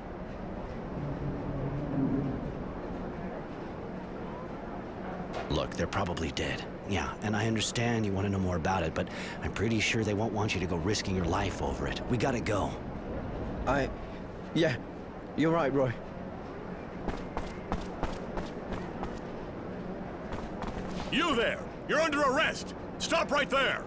Speaker 5: Look, they're probably dead. Yeah, and I understand you want to know more about it, but I'm pretty sure they won't want you to go risking your life over it. We gotta go.
Speaker 1: Yeah, you're right, Roy.
Speaker 2: You there! You're under arrest! Stop right there!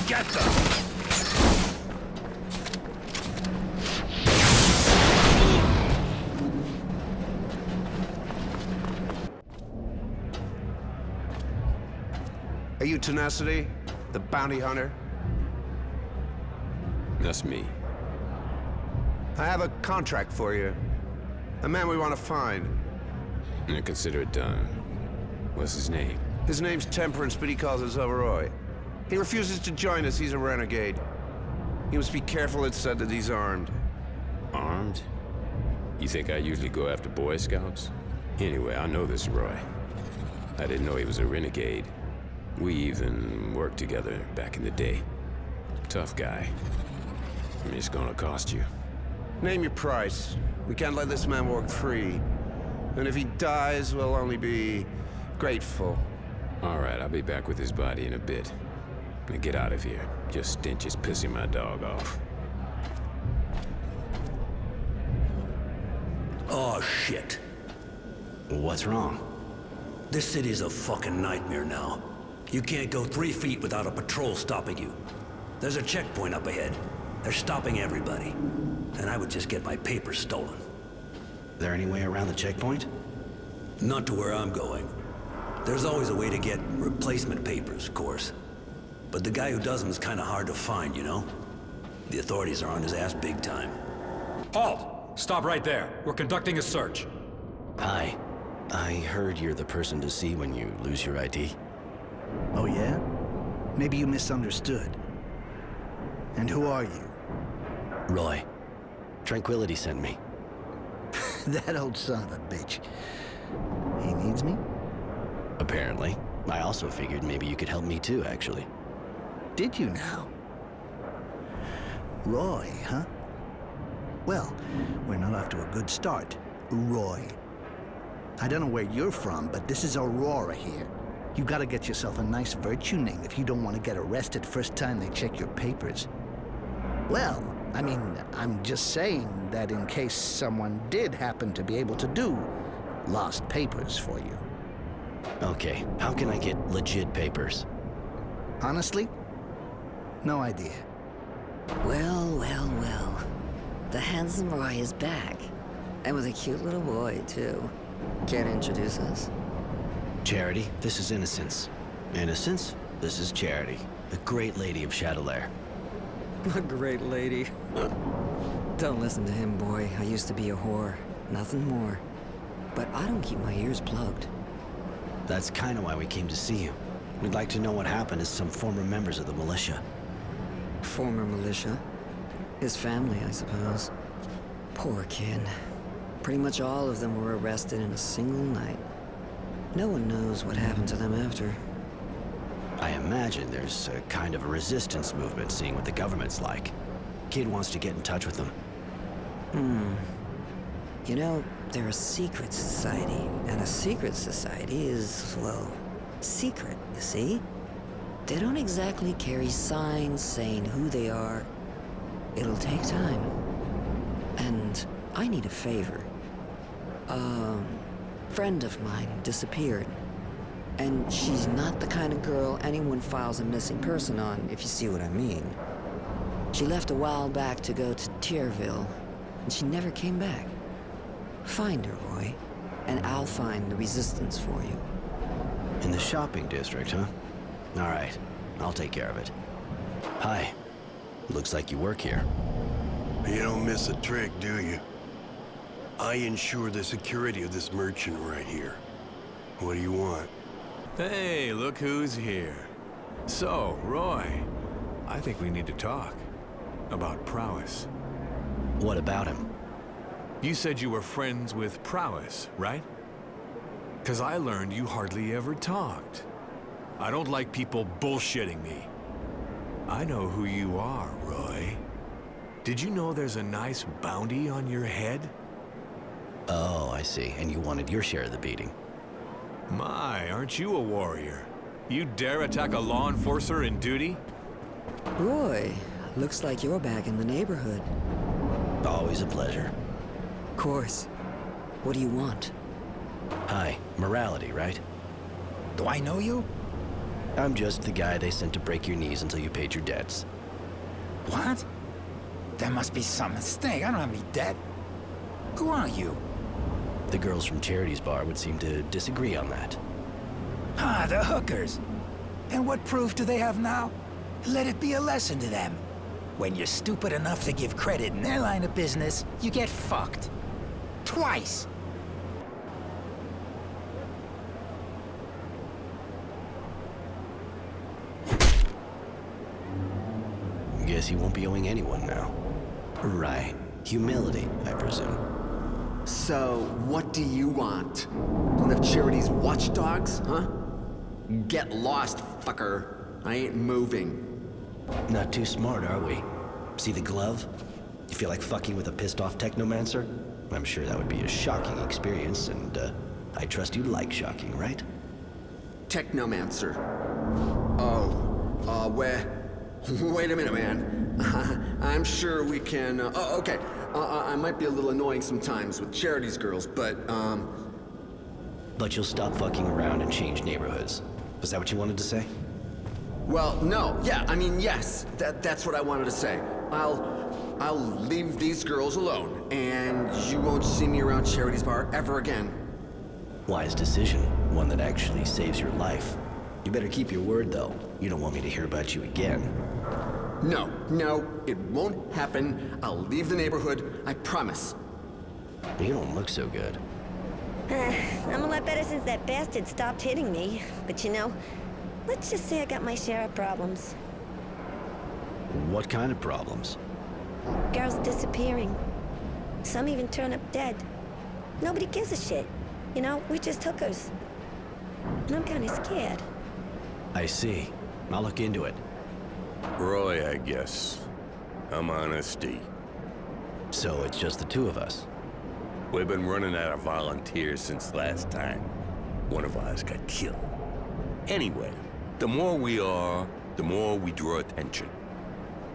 Speaker 4: Get them!
Speaker 6: Are you Tenacity? The bounty hunter?
Speaker 18: That's me.
Speaker 6: I have a contract for you. A man we want to find.
Speaker 18: I consider it done. What's his name?
Speaker 6: His name's Temperance, but he calls himself Roy. He refuses to join us. He's a renegade. You must be careful, it's said that he's armed.
Speaker 18: Armed? You think I usually go after Boy Scouts? Anyway, I know this Roy. I didn't know he was a renegade. We even worked together back in the day. Tough guy. I mean, it's gonna cost you.
Speaker 6: Name your price. We can't let this man walk free. And if he dies, we'll only be grateful.
Speaker 18: All right, I'll be back with his body in a bit. Now get out of here. Your stench is pissing my dog off.
Speaker 15: Oh, shit.
Speaker 5: What's wrong?
Speaker 15: This city's a fucking nightmare now. You can't go 3 feet without a patrol stopping you. There's a checkpoint up ahead. They're stopping everybody. And I would just get my papers stolen.
Speaker 5: There any way around the checkpoint?
Speaker 15: Not to where I'm going. There's always a way to get replacement papers, of course. But the guy who does them is kind of hard to find, you know? The authorities are on his ass big time.
Speaker 19: Halt! Stop right there. We're conducting a search.
Speaker 5: Hi. I heard you're the person to see when you lose your ID.
Speaker 11: Oh, yeah? Maybe you misunderstood. And who are you?
Speaker 5: Roy. Tranquility sent me.
Speaker 11: That old son of a bitch. He needs me?
Speaker 5: Apparently. I also figured maybe you could help me too, actually.
Speaker 11: Did you now? Roy, huh? Well, we're not off to a good start. Roy. I don't know where you're from, but this is Aurora here. You gotta get yourself a nice virtue name if you don't want to get arrested first time they check your papers. Well, I mean, I'm just saying that in case someone did happen to be able to do lost papers for you.
Speaker 5: Okay, how can I get legit papers?
Speaker 11: Honestly, no idea.
Speaker 20: Well, well, well. The handsome Roy is back. And with a cute little boy, too. Care to introduce us?
Speaker 5: Charity, this is Innocence. Innocence, this is Charity, the great lady of Chatelaire.
Speaker 20: A great lady. Don't listen to him, boy. I used to be a whore. Nothing more. But I don't keep my ears plugged.
Speaker 5: That's kind of why we came to see you. We'd like to know what happened to some former members of the militia.
Speaker 20: Former militia? His family, I suppose. Poor kid. Pretty much all of them were arrested in a single night. No one knows what happened to them after.
Speaker 5: I imagine there's a kind of a resistance movement, seeing what the government's like. Kid wants to get in touch with them.
Speaker 20: You know, they're a secret society, and a secret society is, well, secret, you see? They don't exactly carry signs saying who they are. It'll take time. And I need a favor. A friend of mine disappeared. And she's not the kind of girl anyone files a missing person on, if you see what I mean. She left a while back to go to Tierville, and she never came back. Find her, Roy, and I'll find the resistance for you.
Speaker 5: In the shopping district, huh? All right, I'll take care of it. Hi. Looks like you work here.
Speaker 21: You don't miss a trick, do you? I ensure the security of this merchant right here. What do you want?
Speaker 2: Hey, look who's here. So, Roy, I think we need to talk about Prowess.
Speaker 5: What about him?
Speaker 2: You said you were friends with Prowess, right? 'Cause I learned you hardly ever talked. I don't like people bullshitting me. I know who you are, Roy. Did you know there's a nice bounty on your head?
Speaker 5: Oh, I see. And you wanted your share of the beating.
Speaker 2: My, aren't you a warrior? You dare attack a law enforcer in duty?
Speaker 20: Roy, looks like you're back in the neighborhood.
Speaker 5: Always a pleasure.
Speaker 20: Of course. What do you want?
Speaker 5: Hi, morality, right?
Speaker 12: Do I know you?
Speaker 5: I'm just the guy they sent to break your knees until you paid your debts.
Speaker 12: What? There must be some mistake. I don't have any debt. Who are you?
Speaker 5: The girls from Charity's bar would seem to disagree on that.
Speaker 12: Ah, the hookers. And what proof do they have now? Let it be a lesson to them. When you're stupid enough to give credit in their line of business, you get fucked. Twice.
Speaker 5: Guess you won't be owing anyone now. Right. Humility, I presume.
Speaker 22: So, what do you want? One of Charity's watchdogs, huh? Get lost, fucker. I ain't moving.
Speaker 5: Not too smart, are we? See the glove? You feel like fucking with a pissed-off technomancer? I'm sure that would be a shocking experience, and I trust you like shocking, right?
Speaker 22: Technomancer. Oh, wait a minute, man. I'm sure we can, okay. I might be a little annoying sometimes with Charity's girls, but,
Speaker 5: But you'll stop fucking around and change neighborhoods. Was that what you wanted to say?
Speaker 22: Well, no. Yeah, I mean, yes. That's what I wanted to say. I'll leave these girls alone, and you won't see me around Charity's bar ever again.
Speaker 5: Wise decision. One that actually saves your life. You better keep your word, though. You don't want me to hear about you again.
Speaker 22: No, it won't happen. I'll leave the neighborhood, I promise.
Speaker 5: You don't look so good.
Speaker 23: I'm a lot better since that bastard stopped hitting me. But you know, let's just say I got my share of problems.
Speaker 5: What kind of problems?
Speaker 23: Girls disappearing. Some even turn up dead. Nobody gives a shit. You know, we're just hookers. And I'm kind of scared.
Speaker 5: I see. I'll look into it.
Speaker 21: Roy, I guess. I'm honesty.
Speaker 5: So it's just the two of us?
Speaker 21: We've been running out of volunteers since last time. One of ours got killed. Anyway, the more we are, the more we draw attention.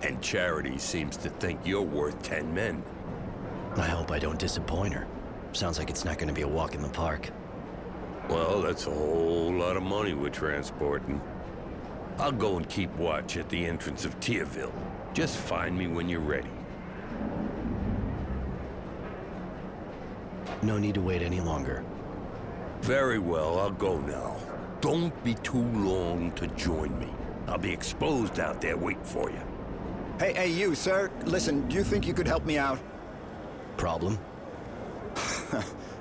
Speaker 21: And Charity seems to think you're worth 10 men.
Speaker 5: I hope I don't disappoint her. Sounds like it's not going to be a walk in the park.
Speaker 21: Well, that's a whole lot of money we're transporting. I'll go and keep watch at the entrance of Tierville. Just find me when you're ready.
Speaker 5: No need to wait any longer.
Speaker 21: Very well, I'll go now. Don't be too long to join me. I'll be exposed out there waiting for you.
Speaker 7: Hey, you, sir. Listen, do you think you could help me out?
Speaker 5: Problem?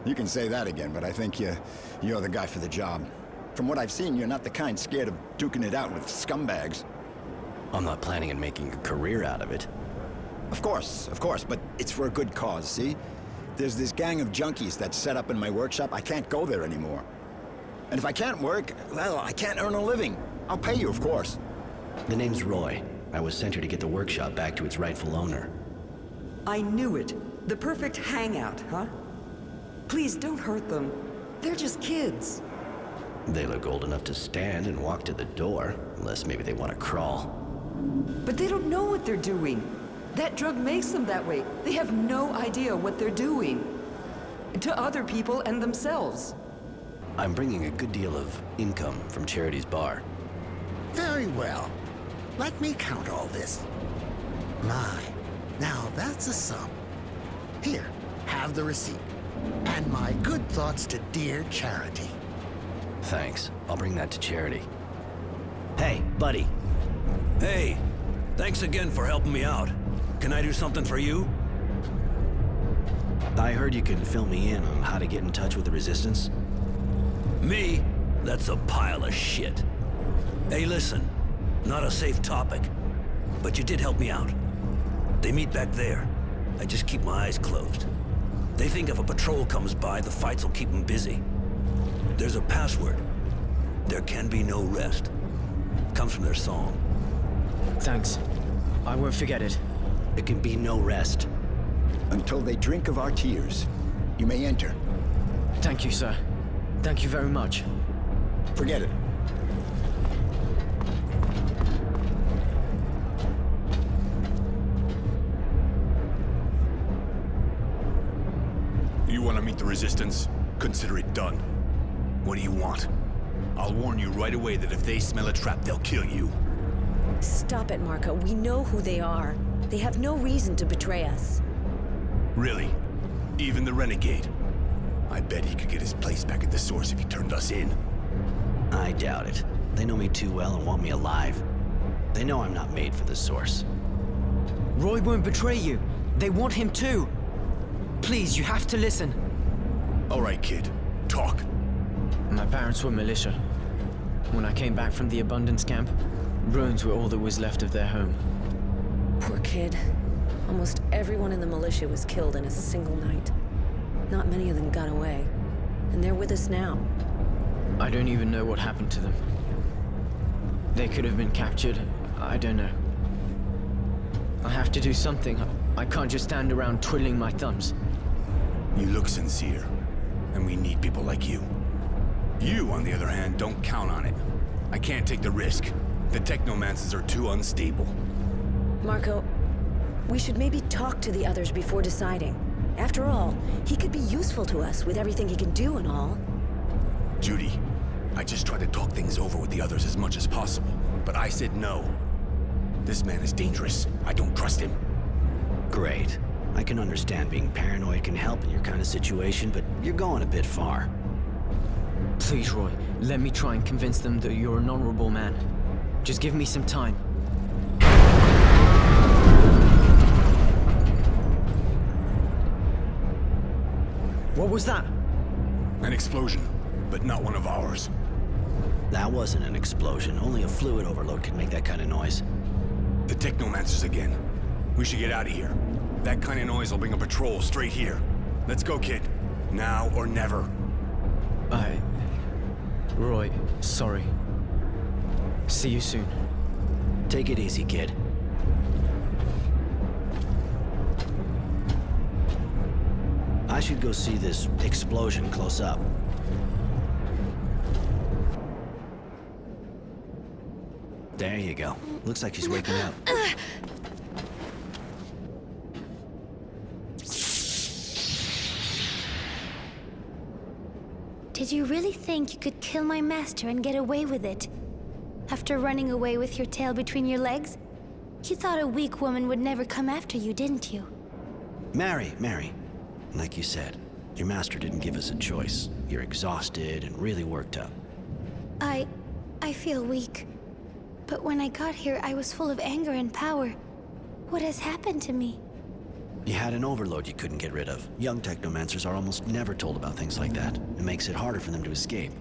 Speaker 7: You can say that again, but I think you're the guy for the job. From what I've seen, you're not the kind scared of duking it out with scumbags.
Speaker 5: I'm not planning on making a career out of it.
Speaker 7: Of course, but it's for a good cause, see? There's this gang of junkies that's set up in my workshop. I can't go there anymore. And if I can't work, well, I can't earn a living. I'll pay you, of course.
Speaker 5: The name's Roy. I was sent here to get the workshop back to its rightful owner.
Speaker 3: I knew it. The perfect hangout, huh? Please don't hurt them. They're just kids.
Speaker 5: They look old enough to stand and walk to the door, unless maybe they want to crawl.
Speaker 3: But they don't know what they're doing. That drug makes them that way. They have no idea what they're doing. To other people and themselves.
Speaker 5: I'm bringing a good deal of income from Charity's bar.
Speaker 16: Very well. Let me count all this. My, now that's a sum. Here, have the receipt. And my good thoughts to dear Charity.
Speaker 5: Thanks. I'll bring that to Charity. Hey, buddy.
Speaker 4: Hey, thanks again for helping me out. Can I do something for you?
Speaker 5: I heard you can fill me in on how to get in touch with the Resistance.
Speaker 4: Me? That's a pile of shit. Hey, listen. Not a safe topic. But you did help me out. They meet back there. I just keep my eyes closed. They think if a patrol comes by, the fights will keep them busy. There's a password. There can be no rest. Comes from their song.
Speaker 1: Thanks. I won't forget it.
Speaker 5: There can be no rest.
Speaker 7: Until they drink of our tears. You may enter.
Speaker 1: Thank you, sir. Thank you very much.
Speaker 7: Forget it.
Speaker 2: You want to meet the Resistance? Consider it done. What do you want? I'll warn you right away that if they smell a trap, they'll kill you.
Speaker 9: Stop it, Marco. We know who they are. They have no reason to betray us.
Speaker 2: Really? Even the Renegade? I bet he could get his place back at the source if he turned us in.
Speaker 5: I doubt it. They know me too well and want me alive. They know I'm not made for the source.
Speaker 1: Roy won't betray you. They want him too. Please, you have to listen.
Speaker 2: All right, kid. Talk.
Speaker 1: My parents were militia. When I came back from the abundance camp, ruins were all that was left of their home.
Speaker 9: Poor kid. Almost everyone in the militia was killed in a single night. Not many of them got away. And they're with us now.
Speaker 1: I don't even know what happened to them. They could have been captured. I don't know. I have to do something. I can't just stand around twiddling my thumbs.
Speaker 2: You look sincere, and we need people like you. You, on the other hand, don't count on it. I can't take the risk. The technomancers are too unstable.
Speaker 9: Marco, we should maybe talk to the others before deciding. After all, he could be useful to us with everything he can do and all.
Speaker 2: Judy, I just tried to talk things over with the others as much as possible, but I said no. This man is dangerous. I don't trust him.
Speaker 5: Great. I can understand being paranoid can help in your kind of situation, but you're going a bit far.
Speaker 1: Please, Roy, let me try and convince them that you're an honorable man. Just give me some time. What was that?
Speaker 2: An explosion, but not one of ours.
Speaker 5: That wasn't an explosion. Only a fluid overload could make that kind of noise.
Speaker 2: The technomancers again. We should get out of here. That kind of noise will bring a patrol straight here. Let's go, kid. Now or never.
Speaker 1: Roy, sorry. See you soon.
Speaker 5: Take it easy, kid. I should go see this explosion close up. There you go. Looks like she's waking up.
Speaker 14: Did you really think you could kill my master and get away with it? After running away with your tail between your legs? You thought a weak woman would never come after you, didn't you?
Speaker 5: Mary. Like you said, your master didn't give us a choice. You're exhausted and really worked up.
Speaker 14: I feel weak. But when I got here, I was full of anger and power. What has happened to me?
Speaker 5: You had an overload you couldn't get rid of. Young technomancers are almost never told about things like that. It makes it harder for them to escape.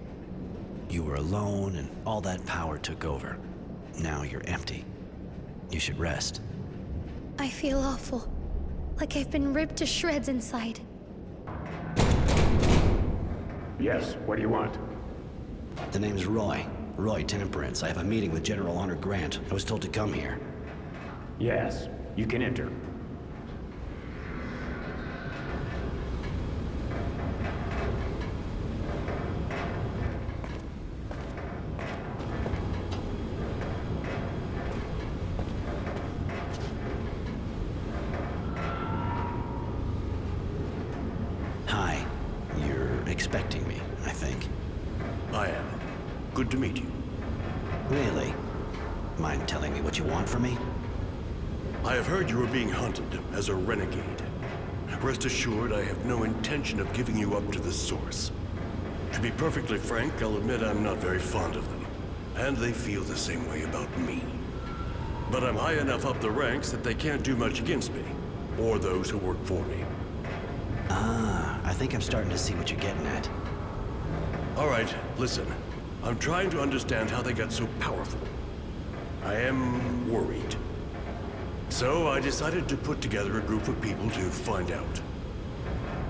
Speaker 5: You were alone, and all that power took over. Now you're empty. You should rest.
Speaker 14: I feel awful. Like I've been ripped to shreds inside.
Speaker 8: Yes, what do you want?
Speaker 5: The name's Roy. Roy Temperance. I have a meeting with General Honor Grant. I was told to come here.
Speaker 8: Yes, you can enter.
Speaker 5: Hi. You're expecting me, I think.
Speaker 4: I am. Good to meet you.
Speaker 5: Really? Mind telling me what you want from me?
Speaker 4: I have heard you are being hunted as a renegade. Rest assured, I have no intention of giving you up to the Source. To be perfectly frank, I'll admit I'm not very fond of them. And they feel the same way about me. But I'm high enough up the ranks that they can't do much against me, or those who work for me.
Speaker 5: Ah, I think I'm starting to see what you're getting at.
Speaker 4: All right, listen. I'm trying to understand how they got so powerful. I am worried. So I decided to put together a group of people to find out.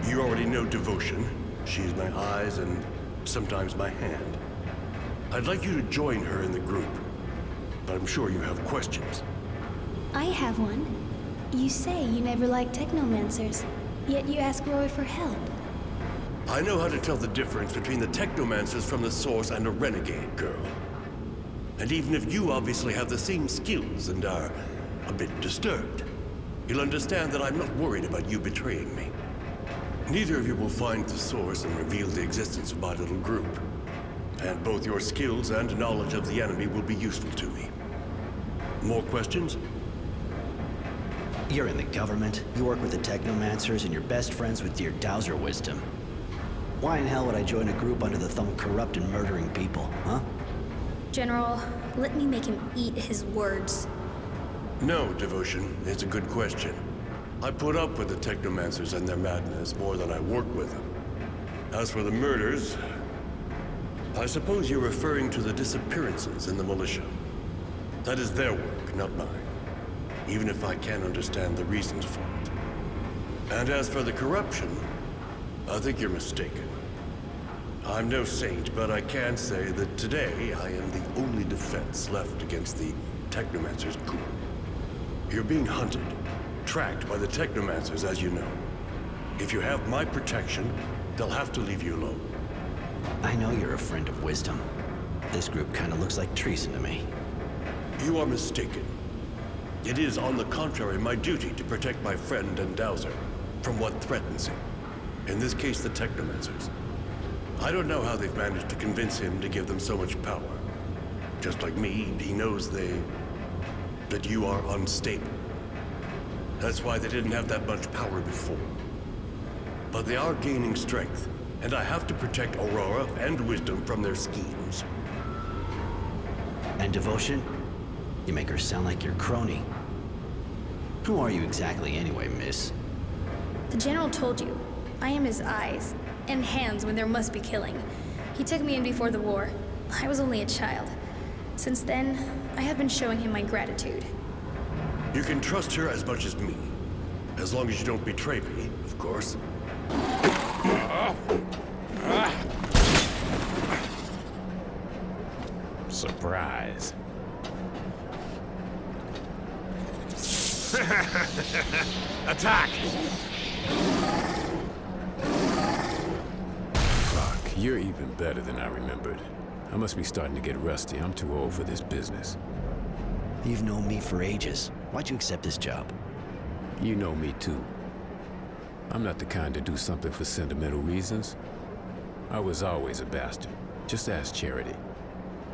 Speaker 4: You already know Devotion. She's my eyes and sometimes my hand. I'd like you to join her in the group. But I'm sure you have questions.
Speaker 14: I have one. You say you never liked technomancers, yet you ask Roy for help.
Speaker 4: I know how to tell the difference between the technomancers from the Source and a renegade girl. And even if you obviously have the same skills and are a bit disturbed, you'll understand that I'm not worried about you betraying me. Neither of you will find the Source and reveal the existence of my little group. And both your skills and knowledge of the enemy will be useful to me. More questions?
Speaker 5: You're in the government, you work with the technomancers, and you're best friends with your Dowser wisdom. Why in hell would I join a group under the thumb of corrupt and murdering people, huh?
Speaker 14: General, let me make him eat his words.
Speaker 4: No, Devotion. It's a good question. I put up with the technomancers and their madness more than I work with them. As for the murders, I suppose you're referring to the disappearances in the militia. That is their work, not mine. Even if I can't understand the reasons for it. And as for the corruption, I think you're mistaken. I'm no saint, but I can say that today I am the only defense left against the Technomancer's coup. You're being hunted, tracked by the Technomancers, as you know. If you have my protection, they'll have to leave you alone.
Speaker 5: I know you're a friend of wisdom. This group kind of looks like treason to me.
Speaker 4: You are mistaken. It is, on the contrary, my duty to protect my friend and Dowser from what threatens him. In this case, the Technomancers. I don't know how they've managed to convince him to give them so much power. Just like me, he knows that you are unstable. That's why they didn't have that much power before. But they are gaining strength, and I have to protect Aurora and Wisdom from their schemes.
Speaker 5: And Devotion? You make her sound like your crony. Who are you exactly anyway, miss?
Speaker 14: The General told you, I am his eyes and hands when there must be killing. He took me in before the war. I was only a child. Since then, I have been showing him my gratitude.
Speaker 4: You can trust her as much as me. As long as you don't betray me, of course.
Speaker 18: Surprise.
Speaker 2: Attack!
Speaker 18: Fuck, you're even better than I remembered. I must be starting to get rusty. I'm too old for this business.
Speaker 5: You've known me for ages. Why'd you accept this job?
Speaker 18: You know me too. I'm not the kind to do something for sentimental reasons. I was always a bastard. Just ask Charity.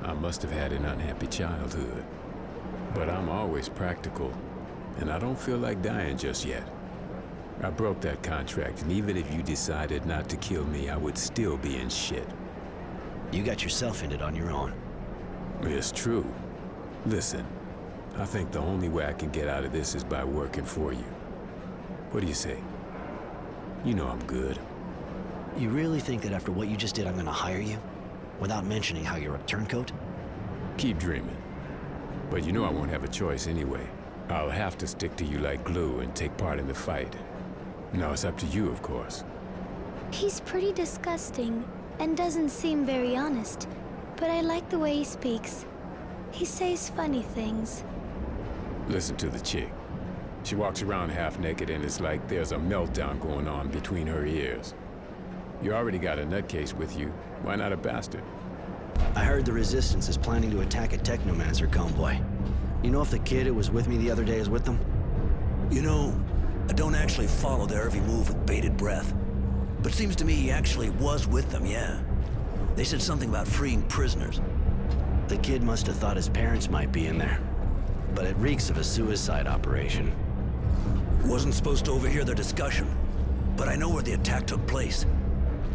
Speaker 18: I must have had an unhappy childhood. But I'm always practical, and I don't feel like dying just yet. I broke that contract, and even if you decided not to kill me, I would still be in shit.
Speaker 5: You got yourself in it on your own.
Speaker 18: It's true. Listen, I think the only way I can get out of this is by working for you. What do you say? You know I'm good.
Speaker 5: You really think that after what you just did, I'm gonna hire you? without mentioning how you're a turncoat?
Speaker 18: Keep dreaming. But you know I won't have a choice anyway. I'll have to stick to you like glue and take part in the fight. Now it's up to you, of course.
Speaker 10: He's pretty disgusting and doesn't seem very honest, but I like the way he speaks. He says funny things.
Speaker 18: Listen to the chick. She walks around half naked and it's like there's a meltdown going on between her ears. You already got a nutcase with you. Why not a bastard?
Speaker 5: I heard the Resistance is planning to attack a Technomancer convoy. You know if the kid who was with me the other day is with them?
Speaker 15: You know, I don't actually follow their every move with bated breath. But seems to me he actually was with them, yeah. They said something about freeing prisoners.
Speaker 5: The kid must have thought his parents might be in there. But it reeks of a suicide operation.
Speaker 15: Wasn't supposed to overhear their discussion, but I know where the attack took place.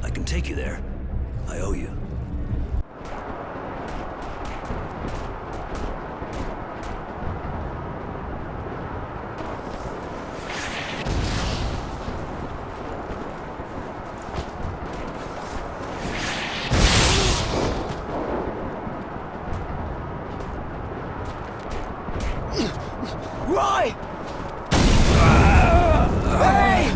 Speaker 15: I can take you there. I owe you.
Speaker 12: Roy! Hey!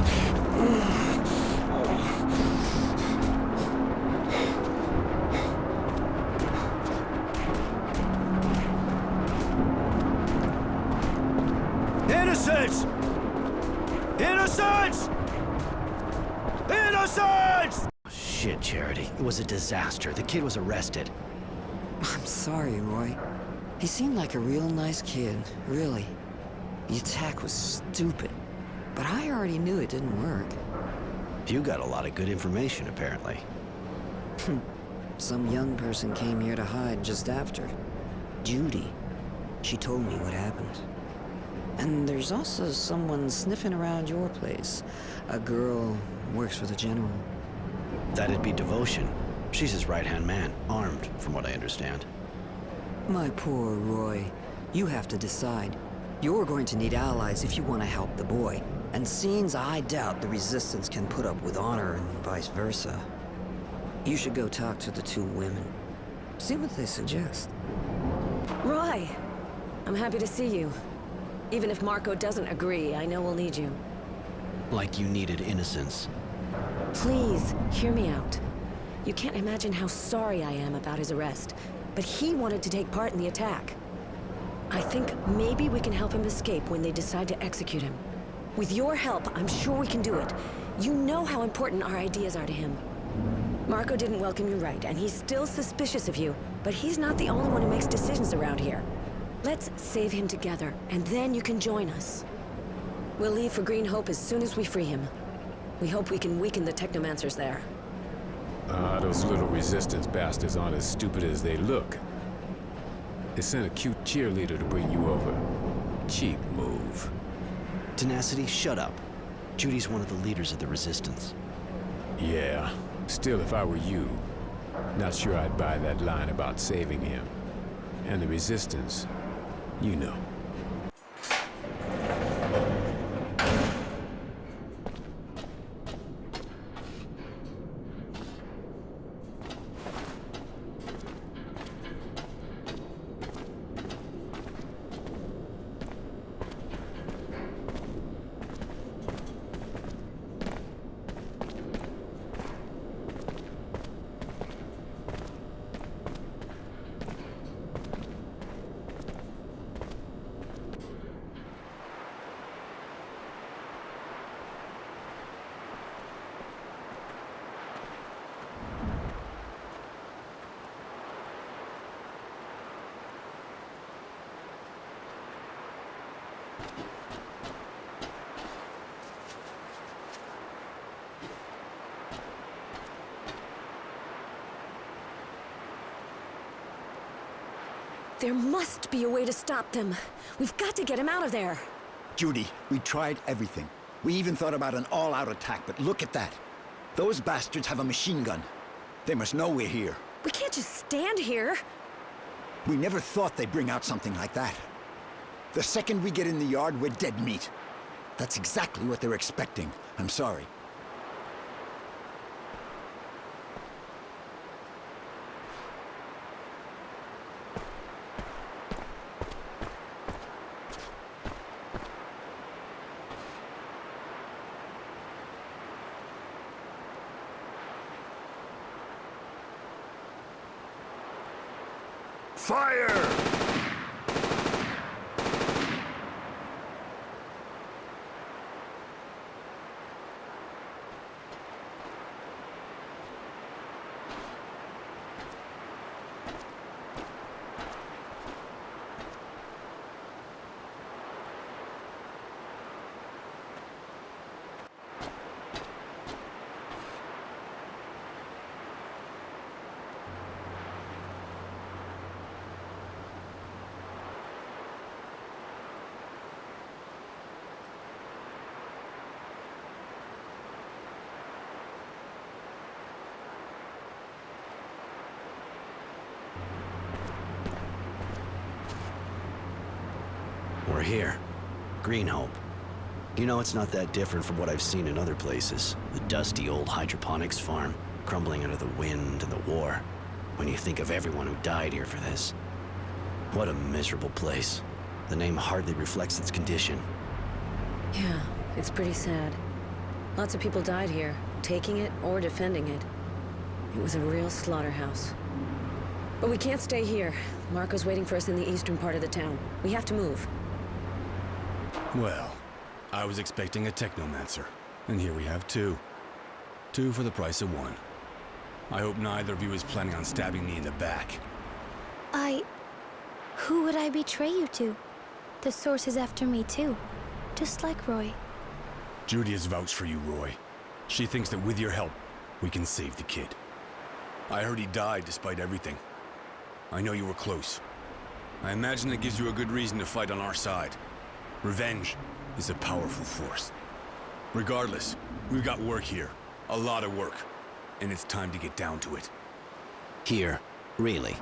Speaker 4: Innocents! Innocents! Innocents!
Speaker 5: Shit, Charity. It was a disaster. The kid was arrested.
Speaker 20: I'm sorry, Roy. He seemed like a real nice kid, really. The attack was stupid, but I already knew it didn't work.
Speaker 5: You got a lot of good information, apparently.
Speaker 20: Some young person came here to hide just after. Judy. She told me what happened. And there's also someone sniffing around your place. A girl who works for the General.
Speaker 5: That'd be Devotion. She's his right-hand man, armed, from what I understand.
Speaker 20: My poor Roy. You have to decide. You're going to need allies if you want to help the boy. And scenes I doubt the Resistance can put up with honor and vice versa. You should go talk to the two women. See what they suggest.
Speaker 9: Roy! I'm happy to see you. Even if Marco doesn't agree, I know we'll need you.
Speaker 5: Like you needed innocence.
Speaker 9: Please, hear me out. You can't imagine how sorry I am about his arrest, but he wanted to take part in the attack. I think maybe we can help him escape when they decide to execute him. With your help, I'm sure we can do it. You know how important our ideas are to him. Marco didn't welcome you right, and he's still suspicious of you, but he's not the only one who makes decisions around here. Let's save him together, and then you can join us. We'll leave for Green Hope as soon as we free him. We hope we can weaken the Technomancers there.
Speaker 18: Those little Resistance bastards aren't as stupid as they look. They sent a cute cheerleader to bring you over. Cheap move.
Speaker 5: Tenacity, shut up. Judy's one of the leaders of the Resistance.
Speaker 18: Yeah. Still, if I were you, not sure I'd buy that line about saving him. And the Resistance, you know.
Speaker 9: There must be a way to stop them. We've got to get him out of there.
Speaker 7: Judy, we tried everything. We even thought about an all-out attack, but look at that. Those bastards have a machine gun. They must know we're here.
Speaker 9: We can't just stand here.
Speaker 7: We never thought they'd bring out something like that. The second we get in the yard, we're dead meat. That's exactly what they're expecting. I'm sorry.
Speaker 4: Fire!
Speaker 5: We're here. Greenhope. You know, it's not that different from what I've seen in other places. The dusty old hydroponics farm, crumbling under the wind and the war. When you think of everyone who died here for this. What a miserable place. The name hardly reflects its condition.
Speaker 9: Yeah, it's pretty sad. Lots of people died here, taking it or defending it. It was a real slaughterhouse. But we can't stay here. Marco's waiting for us in the eastern part of the town. We have to move.
Speaker 2: Well, I was expecting a technomancer, and here we have two. Two for the price of one. I hope neither of you is planning on stabbing me in the back.
Speaker 10: Who would I betray you to? The source is after me too, just like Roy.
Speaker 2: Judy has vouched for you, Roy. She thinks that with your help, we can save the kid. I heard he died despite everything. I know you were close. I imagine it gives you a good reason to fight on our side. Revenge is a powerful force. Regardless, we've got work here. A lot of work. And it's time to get down to it.
Speaker 5: Here? Really?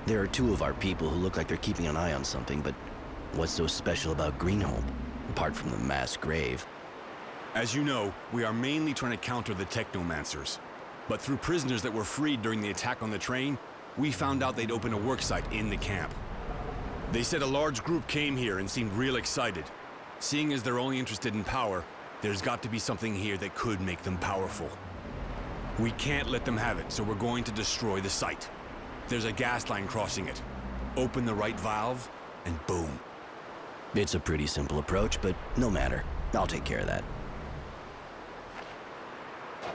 Speaker 5: There are two of our people who look like they're keeping an eye on something, but what's so special about Greenhope, apart from the mass grave?
Speaker 2: As you know, we are mainly trying to counter the technomancers. But through prisoners that were freed during the attack on the train, we found out they'd opened a worksite in the camp. They said a large group came here and seemed real excited. Seeing as they're only interested in power, there's got to be something here that could make them powerful. We can't let them have it, so we're going to destroy the site. There's a gas line crossing it. Open the right valve, and boom.
Speaker 5: It's a pretty simple approach, but no matter. I'll take care of that.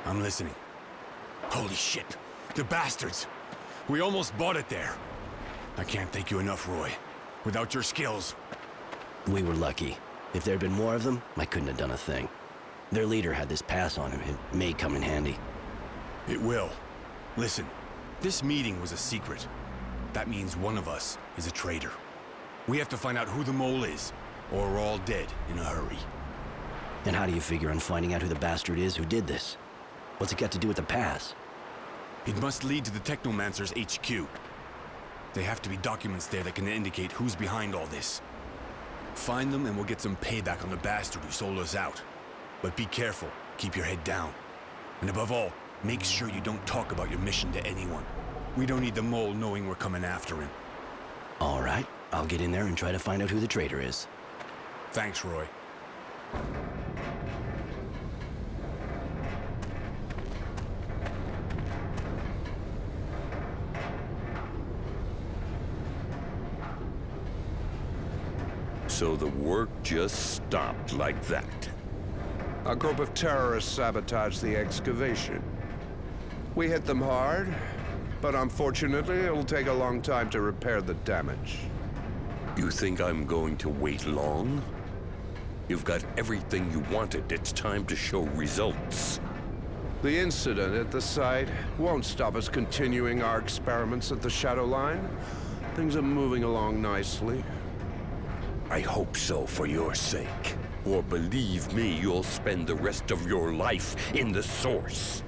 Speaker 2: I'm listening. Holy shit! The bastards! We almost bought it there. I can't thank you enough, Roy. Without your skills...
Speaker 5: We were lucky. If there'd been more of them, I couldn't have done a thing. Their leader had this pass on him. It may come in handy.
Speaker 2: It will. Listen, this meeting was a secret. That means one of us is a traitor. We have to find out who the mole is, or we're all dead in a hurry.
Speaker 5: And how do you figure on finding out who the bastard is who did this? What's it got to do with the pass?
Speaker 2: It must lead to the Technomancer's HQ. There have to be documents there that can indicate who's behind all this. Find them and we'll get some payback on the bastard who sold us out. But be careful, keep your head down. And above all, make sure you don't talk about your mission to anyone. We don't need the mole knowing we're coming after him.
Speaker 5: All right, I'll get in there and try to find out who the traitor is.
Speaker 2: Thanks, Roy.
Speaker 21: So the work just stopped like that.
Speaker 6: A group of terrorists sabotaged the excavation. We hit them hard, but unfortunately it'll take a long time to repair the damage.
Speaker 21: You think I'm going to wait long? You've got everything you wanted. It's time to show results.
Speaker 6: The incident at the site won't stop us continuing our experiments at the Shadow Line. Things are moving along nicely.
Speaker 21: I hope so for your sake. Or believe me, you'll spend the rest of your life in the source.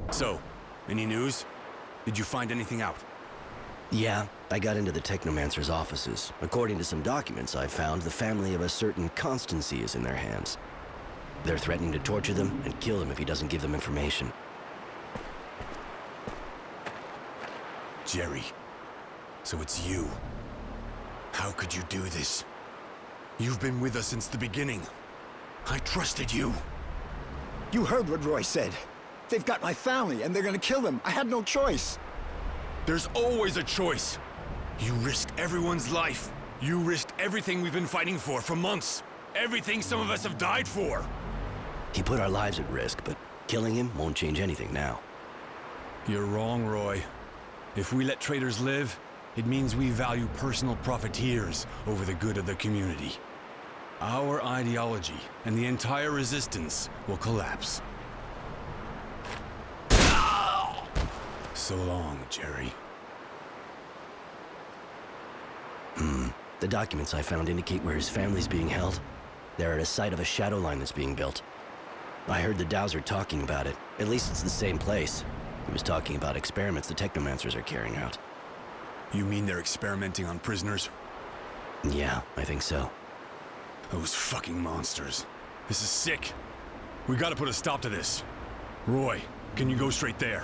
Speaker 2: So, any news? Did you find anything out?
Speaker 5: Yeah, I got into the Technomancer's offices. According to some documents I found, the family of a certain Constancy is in their hands. They're threatening to torture them and kill him if he doesn't give them information.
Speaker 2: Jerry. So it's you. How could you do this? You've been with us since the beginning. I trusted you.
Speaker 12: You heard what Roy said.
Speaker 7: They've got my family, and they're gonna kill them. I had no choice.
Speaker 2: There's always a choice. You risked everyone's life. You risked everything we've been fighting for months. Everything some of us have died for.
Speaker 5: He put our lives at risk, but killing him won't change anything now.
Speaker 2: You're wrong, Roy. If we let traitors live, it means we value personal profiteers over the good of the community. Our ideology and the entire resistance will collapse. So long, Jerry.
Speaker 5: The documents I found indicate where his family's being held. They're at a site of a shadow line that's being built. I heard the Dowser talking about it. At least it's the same place. He was talking about experiments the Technomancers are carrying out.
Speaker 2: You mean they're experimenting on prisoners?
Speaker 5: Yeah, I think so.
Speaker 2: Those fucking monsters. This is sick. We gotta put a stop to this. Roy, can you go straight there?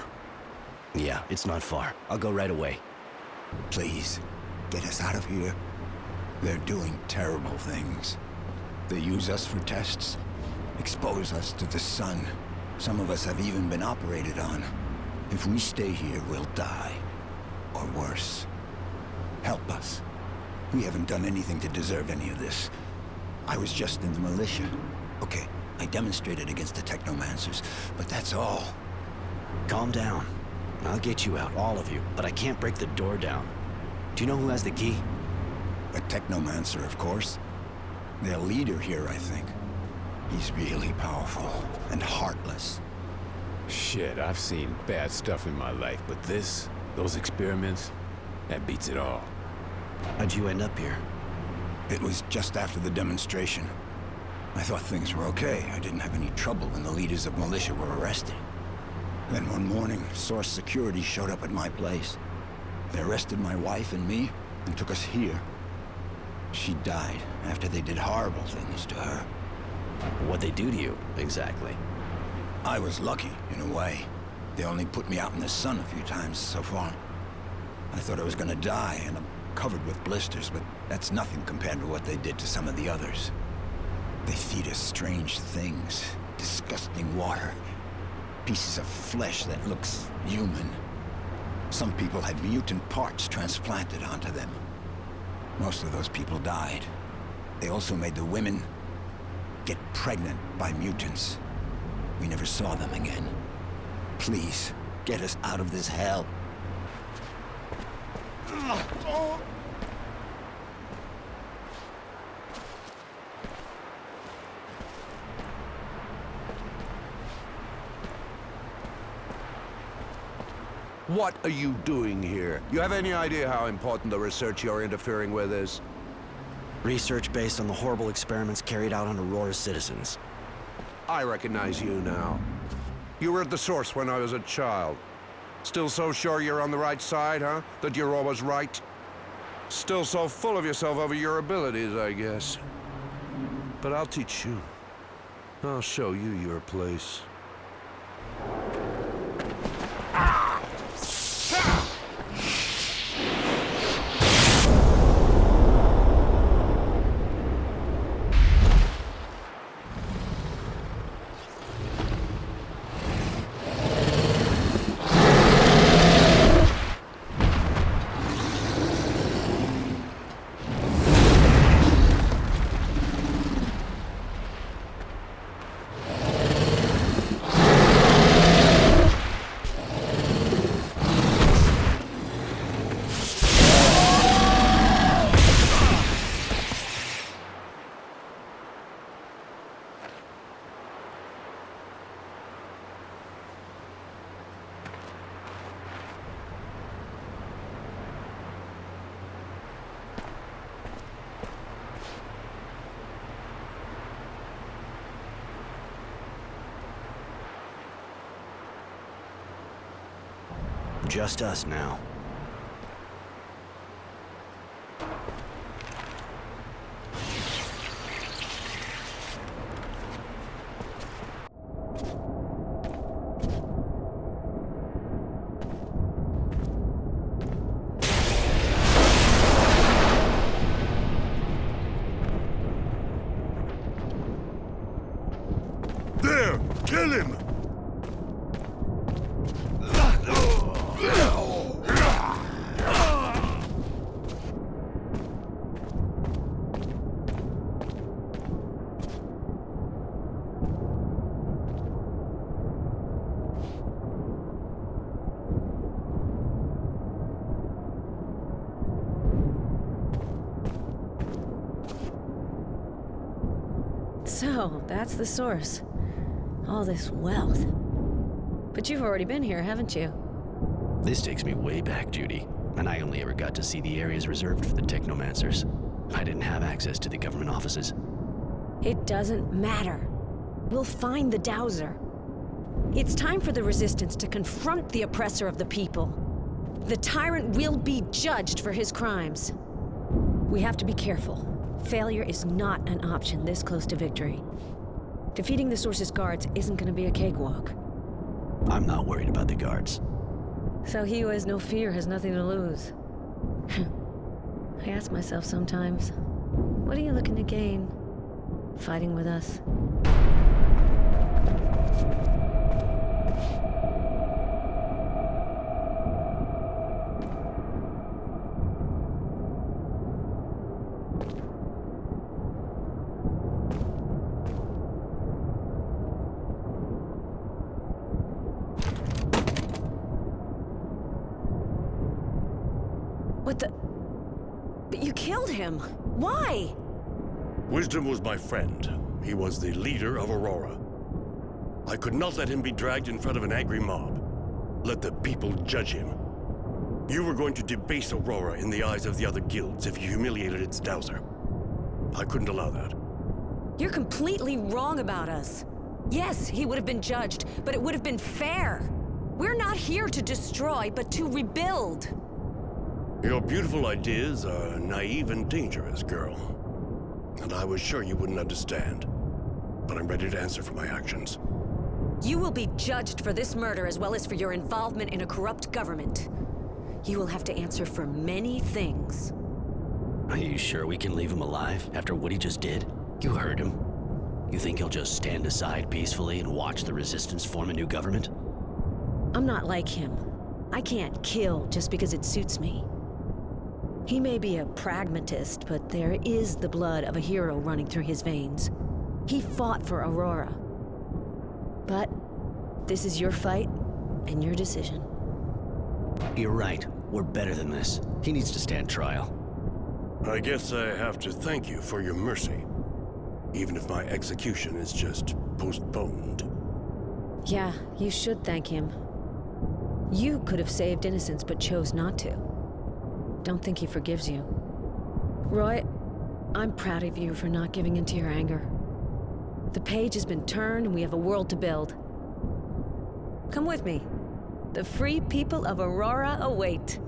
Speaker 5: Yeah, it's not far. I'll go right away.
Speaker 7: Please, get us out of here. They're doing terrible things. They use us for tests, expose us to the sun. Some of us have even been operated on. If we stay here, we'll die. Or worse. Help us. We haven't done anything to deserve any of this. I was just in the militia. Okay, I demonstrated against the Technomancers, but that's all.
Speaker 5: Calm down. I'll get you out, all of you, but I can't break the door down. Do you know who has the key?
Speaker 7: A Technomancer, of course. Their leader here, I think. He's really powerful and heartless.
Speaker 18: Shit, I've seen bad stuff in my life, but those experiments, that beats it all.
Speaker 5: How'd you end up here?
Speaker 7: It was just after the demonstration. I thought things were okay. I didn't have any trouble when the leaders of militia were arrested. Then one morning, Source Security showed up at my place. They arrested my wife and me and took us here. She died after they did horrible things to her.
Speaker 5: What'd they do to you, exactly?
Speaker 7: I was lucky, in a way. They only put me out in the sun a few times so far. I thought I was gonna die, and I'm covered with blisters, but that's nothing compared to what they did to some of the others. They feed us strange things, disgusting water, pieces of flesh that looks human. Some people had mutant parts transplanted onto them. Most of those people died. They also made the women get pregnant by mutants. We never saw them again. Please, get us out of this hell.
Speaker 6: What are you doing here? You have any idea how important the research you're interfering with is?
Speaker 5: Research based on the horrible experiments carried out on Aurora's citizens.
Speaker 6: I recognize you now. You were at the source when I was a child. Still so sure you're on the right side, huh? That you're always right? Still so full of yourself over your abilities, I guess. But I'll teach you. I'll show you your place.
Speaker 5: Just us now.
Speaker 6: There! Kill him!
Speaker 9: So, that's the source. All this wealth. But you've already been here, haven't you?
Speaker 5: This takes me way back, Judy. And I only ever got to see the areas reserved for the technomancers. I didn't have access to the government offices.
Speaker 9: It doesn't matter. We'll find the Dowser. It's time for the Resistance to confront the oppressor of the people. The tyrant will be judged for his crimes. We have to be careful. Failure is not an option this close to victory. Defeating the Source's guards isn't gonna be a cakewalk.
Speaker 5: I'm not worried about the guards.
Speaker 9: So he who has no fear has nothing to lose. I ask myself sometimes, what are you looking to gain? Fighting with us? What the? But you killed him. Why?
Speaker 13: Wisdom was my friend. He was the leader of Aurora. I could not let him be dragged in front of an angry mob. Let the people judge him. You were going to debase Aurora in the eyes of the other guilds if you humiliated its Dowser. I couldn't allow that.
Speaker 9: You're completely wrong about us. Yes, he would have been judged, but it would have been fair. We're not here to destroy, but to rebuild.
Speaker 13: Your beautiful ideas are naive and dangerous, girl. And I was sure you wouldn't understand. But I'm ready to answer for my actions.
Speaker 9: You will be judged for this murder as well as for your involvement in a corrupt government. You will have to answer for many things.
Speaker 5: Are you sure we can leave him alive after what he just did? You heard him. You think he'll just stand aside peacefully and watch the Resistance form a new government?
Speaker 9: I'm not like him. I can't kill just because it suits me. He may be a pragmatist, but there is the blood of a hero running through his veins. He fought for Aurora. But this is your fight and your decision.
Speaker 5: You're right. We're better than this. He needs to stand trial.
Speaker 13: I guess I have to thank you for your mercy. Even if my execution is just postponed.
Speaker 9: Yeah, you should thank him. You could have saved innocents, but chose not to. Don't think he forgives you. Roy, I'm proud of you for not giving in to your anger. The page has been turned and we have a world to build. Come with me. The free people of Aurora await.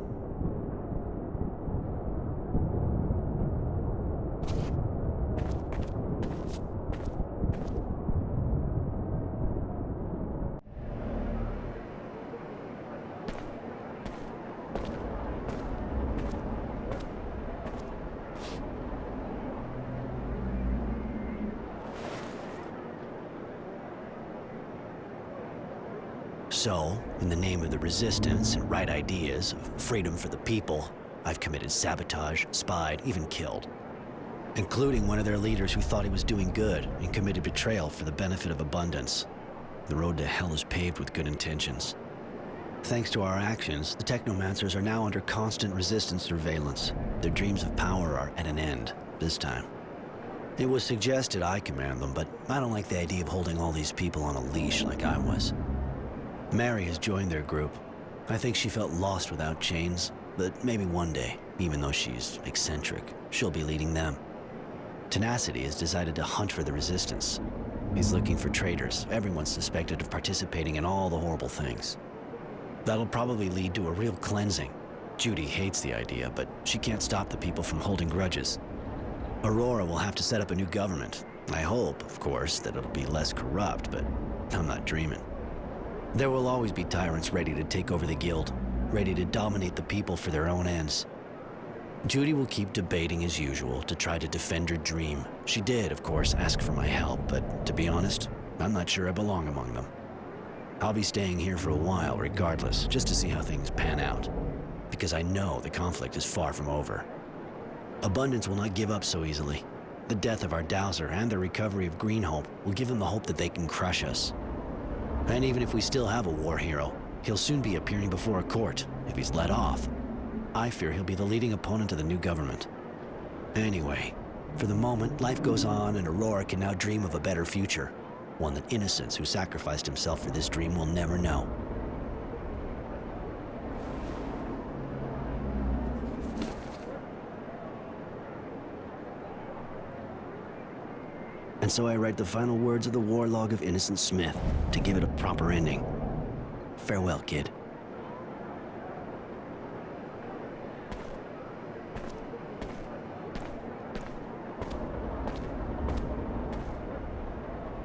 Speaker 5: So, in the name of the Resistance and right ideas, of freedom for the people, I've committed sabotage, spied, even killed. Including one of their leaders who thought he was doing good and committed betrayal for the benefit of abundance. The road to hell is paved with good intentions. Thanks to our actions, the Technomancers are now under constant Resistance surveillance. Their dreams of power are at an end, this time. It was suggested I command them, but I don't like the idea of holding all these people on a leash like I was. Mary has joined their group. I think she felt lost without chains, but maybe one day, even though she's eccentric, she'll be leading them. Tenacity has decided to hunt for the Resistance. He's looking for traitors, everyone suspected of participating in all the horrible things. That'll probably lead to a real cleansing. Judy hates the idea, but she can't stop the people from holding grudges. Aurora will have to set up a new government. I hope, of course, that it'll be less corrupt, but I'm not dreaming. There will always be tyrants ready to take over the guild, ready to dominate the people for their own ends. Judy will keep debating as usual to try to defend her dream. She did, of course, ask for my help, but to be honest, I'm not sure I belong among them. I'll be staying here for a while regardless, just to see how things pan out, because I know the conflict is far from over. Abundance will not give up so easily. The death of our Dowser and the recovery of Greenhope will give them the hope that they can crush us. And even if we still have a war hero, he'll soon be appearing before a court. If he's let off, I fear he'll be the leading opponent of the new government. Anyway, For the moment, life goes on and Aurora can now dream of a better future. One that Innocence, who sacrificed himself for this dream, will never know. And so I write the final words of the war log of Innocent Smith to give it a proper ending. Farewell, kid.